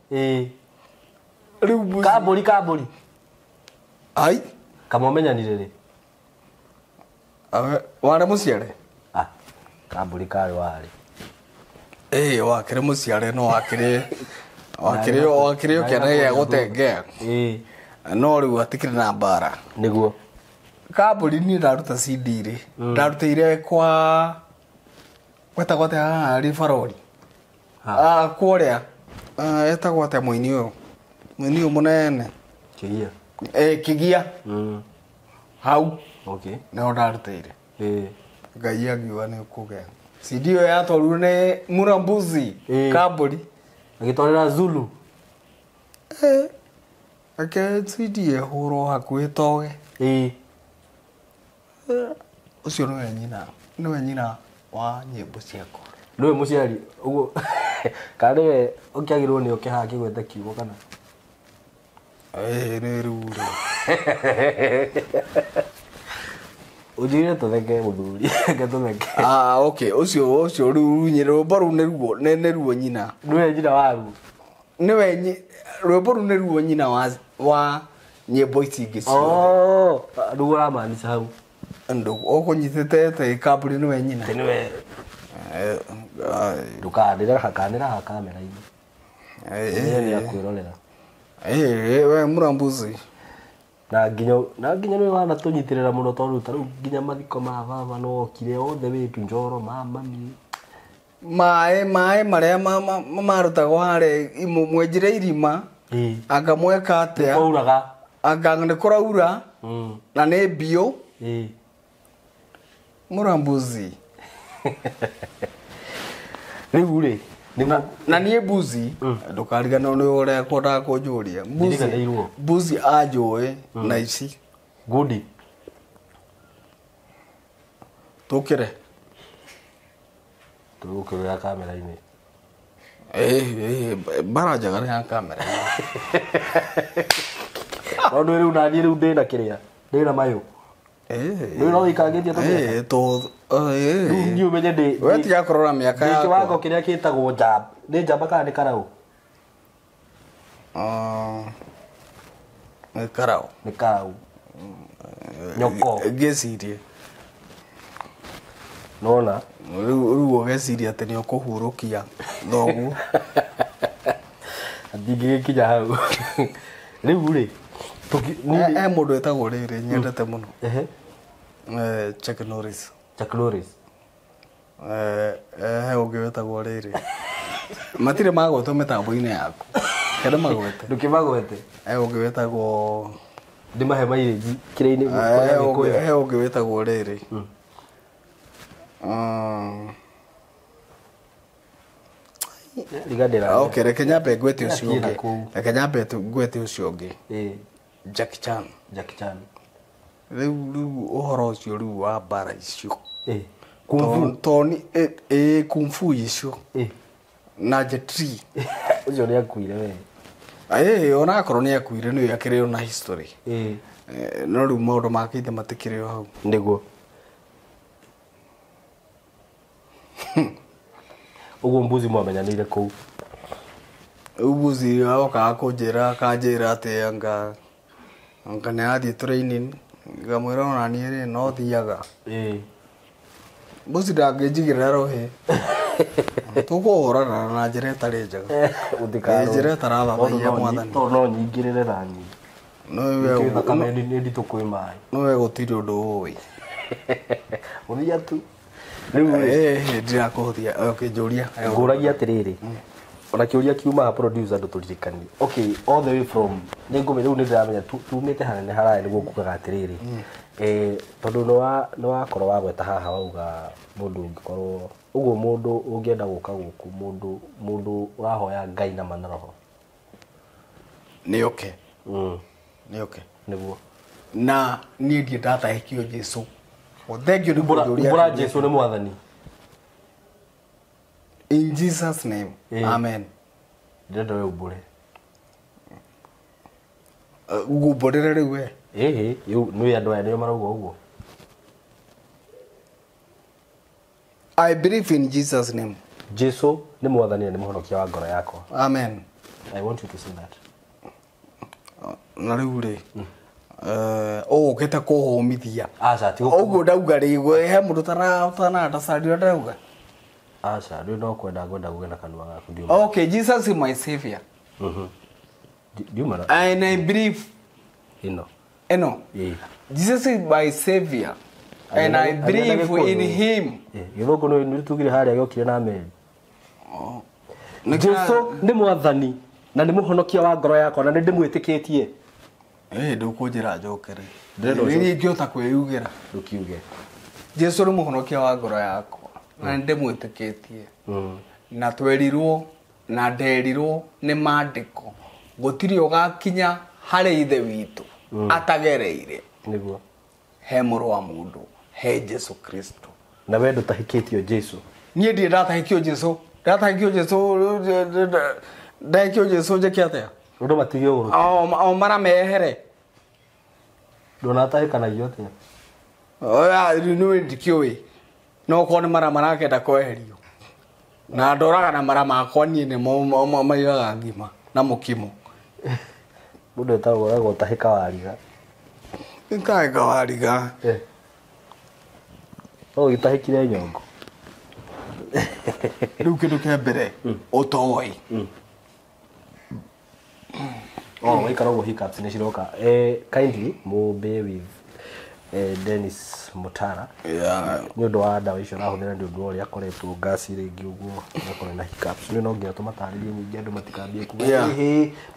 rĩu mbuzi kambũri ai kamomenyanire rĩ warĩ mũciare kambũri karĩ warĩ wakĩrĩ mũciare no wakĩrĩ ũkĩana gĩa gũtengea no rĩu hatikĩrĩ na mbara nĩguo kambũri niĩ ndaruta CD rĩ ndarutĩire kwa gwetagwo atĩa harĩ barori kũrĩa etagwo atĩa mũini ũyũ mũnene Kĩgia hau nĩho ndarutĩire Ngai angiuga nĩ ũkũgĩa CD ĩyo yatwarirwo nĩ Mũlambuzi kambũri agĩtwarĩra Zulu ake CD ĩhũrwo hakuhĩ toge ũcio nĩwe nyina wa nyĩmbo ciakwa nĩwe mũciari ũguo kana nĩwe ũkĩagĩrwo nĩ ũkĩhaga kĩgwete kiugo kana nĩ rĩu rĩ ũnjĩire tũtheke mũthuri reke tũtheke okay ũcio rĩu rwĩmbo rũu nĩ ruo nyina nĩwe nyina waruo rwĩmbo rũu nĩ ruo nyina wa nyĩmbo ici ingĩ rĩu ũramaanisha hau ũkũnyitĩte ĩte kambũri nĩwe nyina nĩwe ndũkanĩra hakanĩra kamera-inĩ nĩ akwĩrorera we Mũlambuzi na nginya nĩwe wanatũnyitĩrĩra mũno tondũ tarĩu nginya mathiko ma baba no okire othe wĩtu Njoro mami maĩ marĩa marutagwo harĩa mwenjire irima anga mweka atĩa kwauraga anga nĩ kũraura na nĩ mbio Mũlambuzi rĩu rĩ na niĩ mbuzi ndũkariganĩrwo nĩ ũrĩa kwendaga kũnjũria mbuzi anjũĩ na ici gudi tũkĩre tũgũkĩrĩra kamera-inĩ mbara njagara ya kamera tondũ rĩu naniĩ rĩu ndĩna kĩrĩa ndĩna mayũ rĩu no wĩikangĩtie rĩu ũmenye we tiga kũrora mĩaka yakwa kĩwango kĩrĩa kĩtagwo njamba nĩ njamba kana nĩ karaũ nĩ karaũ nyoko ngĩcirie nona rĩu ũgeciria atĩ nĩ ũkũhurũkia thoguo atingĩgĩkinya hau rĩu rĩ mũndũ etagwo rĩrĩ nyendete mũno Chuck Norris he ũngĩ wetagwo rĩrĩ matirĩ magwĩtwo mĩtambo-inĩ yaku Kana magwete. Ndukimagwete. Ũngĩ wĩtagwo Ndimahe mileage kĩrĩa-inĩ ũngĩ wĩtagwo rĩrĩ. Rigadera. Okay, reke nyambe ngwete ũcio ũngĩ. Reke nyambe ngwete ũcio ũngĩ. Jackie Chan. Jackie Chan. Rĩu ũhoro ũcio rĩu wa mbara icio. Kung fu. Toni kung fu icio. Na Jet Li. Ũcio nĩ akuire we. Ona akorwo nĩ akuire nĩ akĩrĩ na history. No rĩu maũndũ make ithe matikĩrĩ o hau. Nĩguo. Ũguo mbuzi mwamenyanĩire kũu. Mbuzi okaga kũnjĩra akanjĩra atĩ anga nĩ athiĩ training ngamwĩra ona niĩ rĩ no thiaga. Mbuzi ndangĩnjigĩrĩra rũhĩ. Tũkũhũrana na njĩra ĩtarĩ njega. Njĩra ĩtarathathaiya mwathani. No nyingĩrĩre na niĩ. Nĩ nditũ kwĩ maĩ. Nowe gũtirĩ ũndũ ũĩ. Ũthia tu. Rĩu ndirakũhũthia njũria. Ngũragia atĩrĩrĩ. Ona kĩũria kiuma producer andũ tũririkanie. Okay, all the way from nĩngũmenya rĩu nĩndĩramenya tumĩte hanene haraya nĩguo ngugaga atĩrĩrĩ. Tondũ nĩ wakorwo wagweta haha wauga mũndũ ũngĩkorwo ũguo mũndũ ũngĩenda gũka gũkũ mũndũ ũrahoya Ngai na manoroho. Nĩ okay. Nĩ okay. Nĩguo. Na niĩ ndiendatahĩkio Jesũ. Thengiũ nĩ mũndũ Mbura Jesũ nĩ mwathani. In Jesus name. Amen. Ndĩrenda we umbũre. Ngumbũrĩre rĩu we. Nĩ andũ aya nĩo marauga ũguo. I believe in Jesus name. Jesũ nĩ mwathani na nĩ mũhonokia wa ngoro yakwa. Amen. I want you to say that. Na rĩu rĩ. Ũgũkĩte kũhũmithia. Aca ti ũguo ndauga rĩ he mũndũ ũtanandacaria ndauga. Aca rĩu no kwenda kuge na kanua gaku ndio. Okay, Jesus is my savior. Ndiuma. And I believe ino. Jesus is my savior. And I believe in him. Gĩthũngũ nĩ tugire harĩa gĩokire na meri. Jesũ nĩ mwathani na nĩ mũhonokia wa ngoro yakwa na nĩ ndĩmwĩtĩkĩtie. Ndũkũnjĩra njokere. Nĩ ingĩhota kwĩyugĩra. Ndũkiuge. Jesũ nĩ mũhonokia wa ngoro yakwa na nĩ ndĩmwĩtĩkĩtie. Na twerirwo na nderirwo nĩ maandĩko gũtirĩ ũgakinya harĩ ithe witũ atagereire. Nĩguo. He mũrũ wa mũndũ he Jesũ Kristo. Na we ndũtahĩkĩtio Jesũ. Niĩ ndirĩ ndatahĩkio Jesũ. Ndatahĩkio Jesũ njĩke atĩa? Ũndũ matige ũgũrũ. O mara mehere. Ndũnatahĩkanagio atĩa? Nĩ ndikĩũĩ. No korwo nĩ mara marakenda kweherio. Na ndoraga na mara makwa niĩ nĩ maigaga ngima na mũkimo. Mũndũ etagwo gũtahĩka wariga. Nĩkahĩka wariga. Gĩtahĩkire nyongo. Rĩu kĩndũ kĩa mbere ũtoĩ. Waikara ũguo hiccups nĩ ciroka. Kindly mũbe with Dennis Mutara. Nĩ ũndũ wa ndawa icio arahũthĩra nĩ ũndũ wa ũrĩa akoretwo ngasi rĩngĩ ũguo akorwo na hiccups. Nĩ no nginya tũmatarĩrie nyingĩ andũ matikambie kuga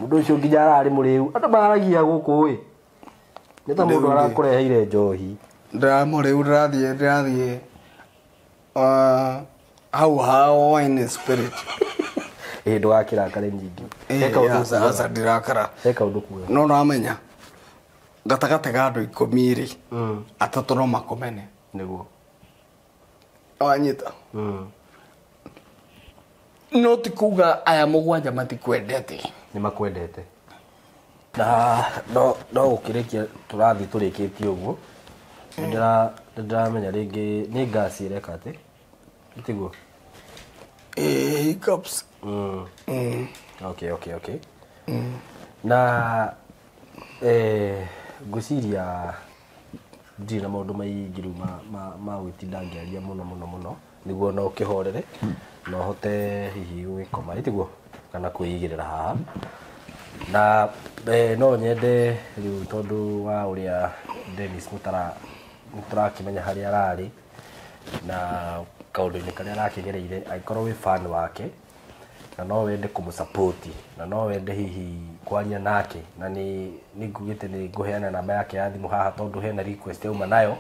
mũndũ ũcio nginya ararĩ mũrĩu. Andũ maragia gũkũ ĩ. Nĩ ta mũndũ arakũreheire njohi. Mũrĩu ndĩrathiĩ hau hao in spirit. Ndũgakĩrakare nyingĩ. Aca ndirakara. Eka ũndũ kuoya. No namenya gatagatĩ ga andũ 10 atatũ no makomene. Nĩguo. Wanyita. No ti kuga aya mũgwanja matikwendete. Nĩ makwendete. Na no gũkĩrĩkia tũrathi tũrĩkĩtie ũguo. Ndĩramenya rĩngĩ nĩ ngasi ĩreka atĩ. Itiguo. Hiccups. Okay. Na ngwĩciria ndirĩ na maũndũ maingĩ rĩu ma gwĩtinda ngĩaria mũno nĩguo no ũkĩhorere no hote hihi gwĩkoma itiguo kana kwĩigĩrĩra haha. Na no nyende rĩu tondũ wa ũrĩa Dennis Mutara nĩtũrakĩmenya harĩa ararĩ na kaũndũ-inĩ karĩa arakĩgereire angĩkorwo wĩ fan wake na no wende kumusupport na no wende hihi kwaria nake na ni ngugite ni nguheana namba yake ya thimu haha tondu hena request yauma nayo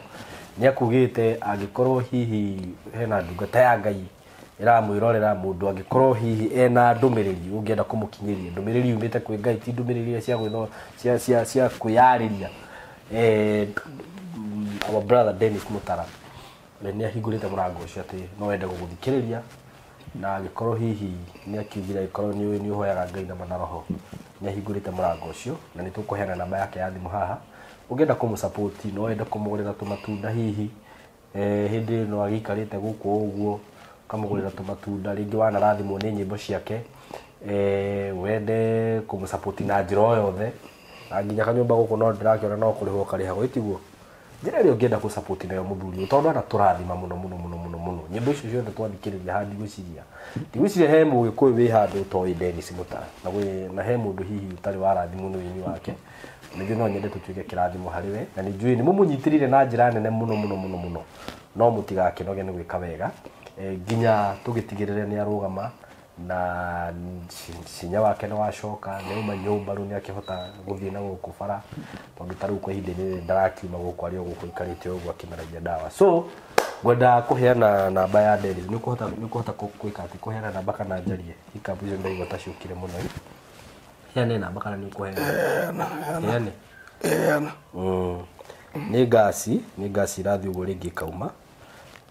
ni akugite angikorwo hihi hena ndungata ya Ngai iramwirorera mundu angikorwo hihi ena ndumiriri ungienda kumukinyiria ndumiriri umite kwi Ngai ti ndumiriri cia gwitho cia kuyariria our brother Dennis Mutara ni ahingurite murango ucio ati no wende guguthikiriria na gikorwo hihi ni akiugira ikorwo ni uhoyaga Ngai na manaroho ni ahingurite murango ucio na ni tukuheana namba yake ya thimu haha ungienda kumusupport no wende kumugurira tumatunda hihi hindi no agikarite guku uguo kamugurira tumatunda ringi wana rathimwo ni nyimbo ciake wende kumusupport na njira yothe nginya kanyumba guku no ndirakiona no kurihwo karihago itiguo njira ri ungienda ku support nayo muthuri tondu ana turathima muno nyimbo icio ciothe twandikiriria handi gwiciria ndigwiciria he mugikuyu wi handu toy Dennis Mutara na he mundu hihi utari warathimwo ni wini wake nigio no nyende tutuike kirathimo hari we na nijui ni mumunyitirire na njira nene muno no mutigakinoge ni gwika wega nginya tugitigirire ni arugama na cinya wake ni wacoka ni uma nyumba ru ni akihota guthie na guku bara tondu taru kwa hindi ni ndarakiuma guku ari guku ikarite ugu akimeragia dawa so gwenda kuheana namba ya Dennis ni kuhota kuika ati kuheana namba kana njarie ikabu icio ndaigua taciukire muno heane namba kana ni kuheana heane ni gasi rathi ugu ringi kauma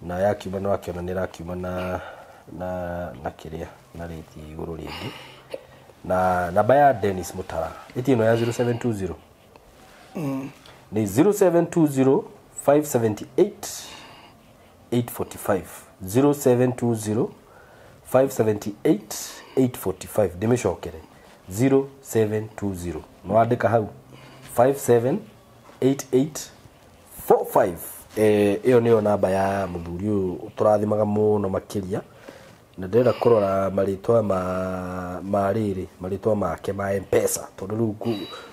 na yakiuma no akiona ni rakiuma na kiria na reti iguru ringi na namba ya Dennis Mutara itino ya 0720 ni 0720 578 845 0720 578 845 dimeshokere 0720 no andika hau 578845 iyo niyo namba ya muthuri turathimaga muno makiria na ndera kurora maritwa maritwa make ma M-Pesa tondu riu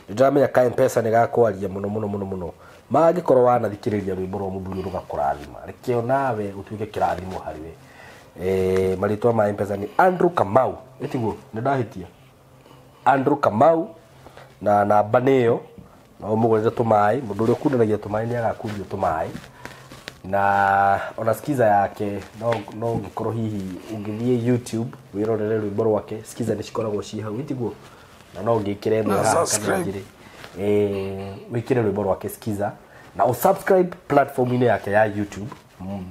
ndiramenya ka M-Pesa ni gakwaria muno magikorwo wanathikiriria rwimbo rwa muthuri rugakurathima rekio nawe utuike kirathimo hari we maritwa ma M-Pesa ni Andrew Kamau etiguo ndahitia Andrew Kamau na namba niyo no mugurire tumai mundu uri kundanagia tumai ni agakundio tumai na ona skiza yake no ngikorwo hihi ungithie YouTube wirorere rwimbo rwake skiza ni cikoragwo ci hau itiguo na no ngikire mwa kana njire wikire rwimbo rwake skiza na usubscribe platform ine yake ya YouTube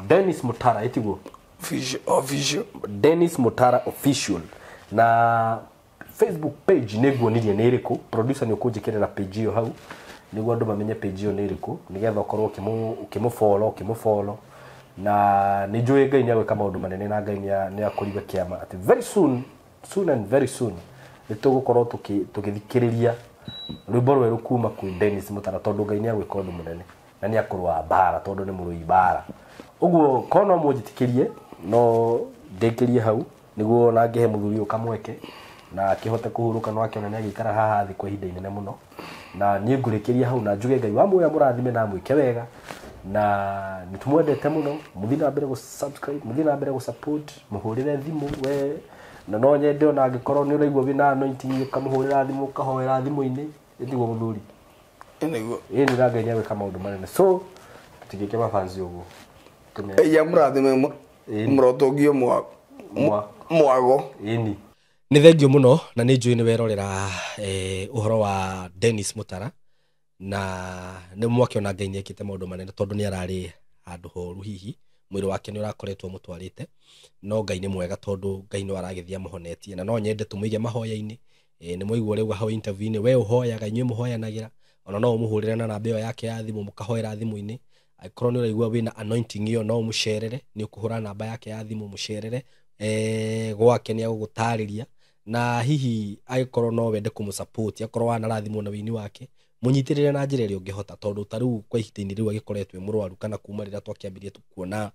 Dennis Mutara itiguo official Dennis Mutara official na Facebook page neguo nirie niriku producer ni ukujikirira page hiyo hau niguo andu mamenye page hiyo niriku nigetha ukorwo ukimufollow na nijue Ngai ni agwika maundu manene na Ngai ni akuriga kiama ati very soon and very soon nitugukorwo tukithikiriria rwimbo rweru kuma kwi Dennis Mutara tondu Ngai ni agwika undu munene na ni akorwa bara tondu ni murui bara uguo kono mujitikirie no ndekirie hau niguo na ngehe muthuri ukamweke na akihote kuhuruka no akiona ni agikara haha thi kwa ihinda inene muno na ni ngurikiria hau na njuge Ngai wa muya murathime na mwike wega na nitumwendete muno muthina mbere gu subscribe muthina mbere gu support muhurire thimu we na no nyende ona angikorwo ni uraigwa wina anointing ukamuhurira thimu ukahoera thimu-ini itiguo muthuri niguo ni Ngai ni agwika maundu manene so tigike mafanzi uguo ya murathime murotogio mwago ini ni thengio muno na ni njui ni werorera uhoro wa Dennis Mutara na ni mwakiona Ngai ni ekite maundu manene tondu ni arari handu horu hihi mwiri wake ni urakoretwo mutwarite no Ngai ni mwega tondu Ngai no aragithia muhonetie na no nyende tumuige mahoya-ini ni muigwo riu hau interview ni we uhoyaga inywe muhoyanagira ona no umuhurira na namba yake ya thimu mukahoera thimu-ini aikorwo ni uraigwa wina anointing iyo no umucerere ni ukuhura namba yake ya thimu mucerere gwake ni agugutariria na hihi aikorwo no wende kumusupport akorwo wana rathimo na wini wake munyitirire na njira iri ungihota tondu taru kwa ihinda-ini riu agikoretwe murwaru kana kuma rira twakiambirie tukuona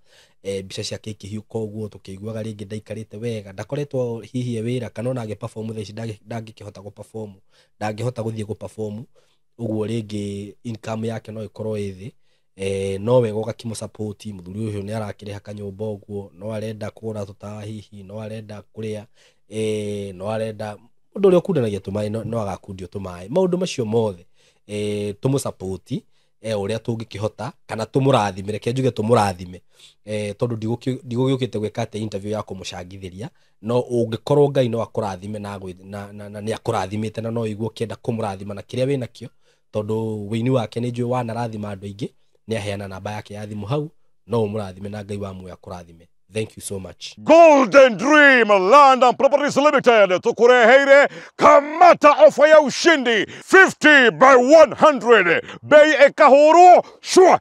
mbica ciake ikihiuka uguo tukiguaga ringi ndaikarite wega ndakoretwo hihi wira kana ona perform theci ndangikihota gu perform ndangihota guthie gu perform uguo ringi income yake no ikorwo ithi no wega ugakimusupport muthuri uyu ni arakiriha kanyumba uguo no arenda kugura tutawa hihi no arenda kuria no arenda mundu uri okundanagia tumai no agakundio tumai maundu macio mothe tumu support uria tungikihota kana tumurathime reke njuge tumurathime tondu ndigugukite gwika ate interview ya kumucangithiria no ungikorwo Ngai no akurathime na ni akurathimite na no igwo kienda kumurathima na kiria wina kio tondu wini wake ni njui wanarathima andu aingi ni aheana namba yake ya thimu hau no umurathime na Ngai wa muoyo akurathime. Thank you so much. Golden Dream Land and Properties Limited tukureheire kamata ofa ya ushindi 50 by 100 bei ekahoro shua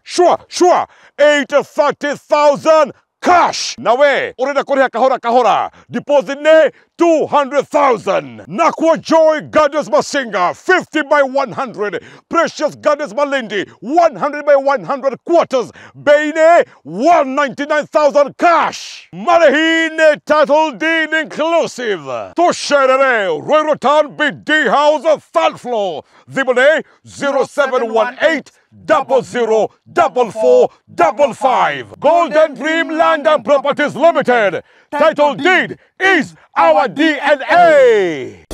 830,000 cash. Nawe urenda kuriha kahora deposit ne 200,000. Nakwa Joy Gardens Masinga 50 by 100. Precious Gardens Malindi 100 by 100 quarters. Beine 199,000 cash. Marahine title deed inclusive. Tosherere Roy Rotan BD House third floor. Zibone 0718 004455. Golden Dream Land and Properties Limited. Title deed is our DNA.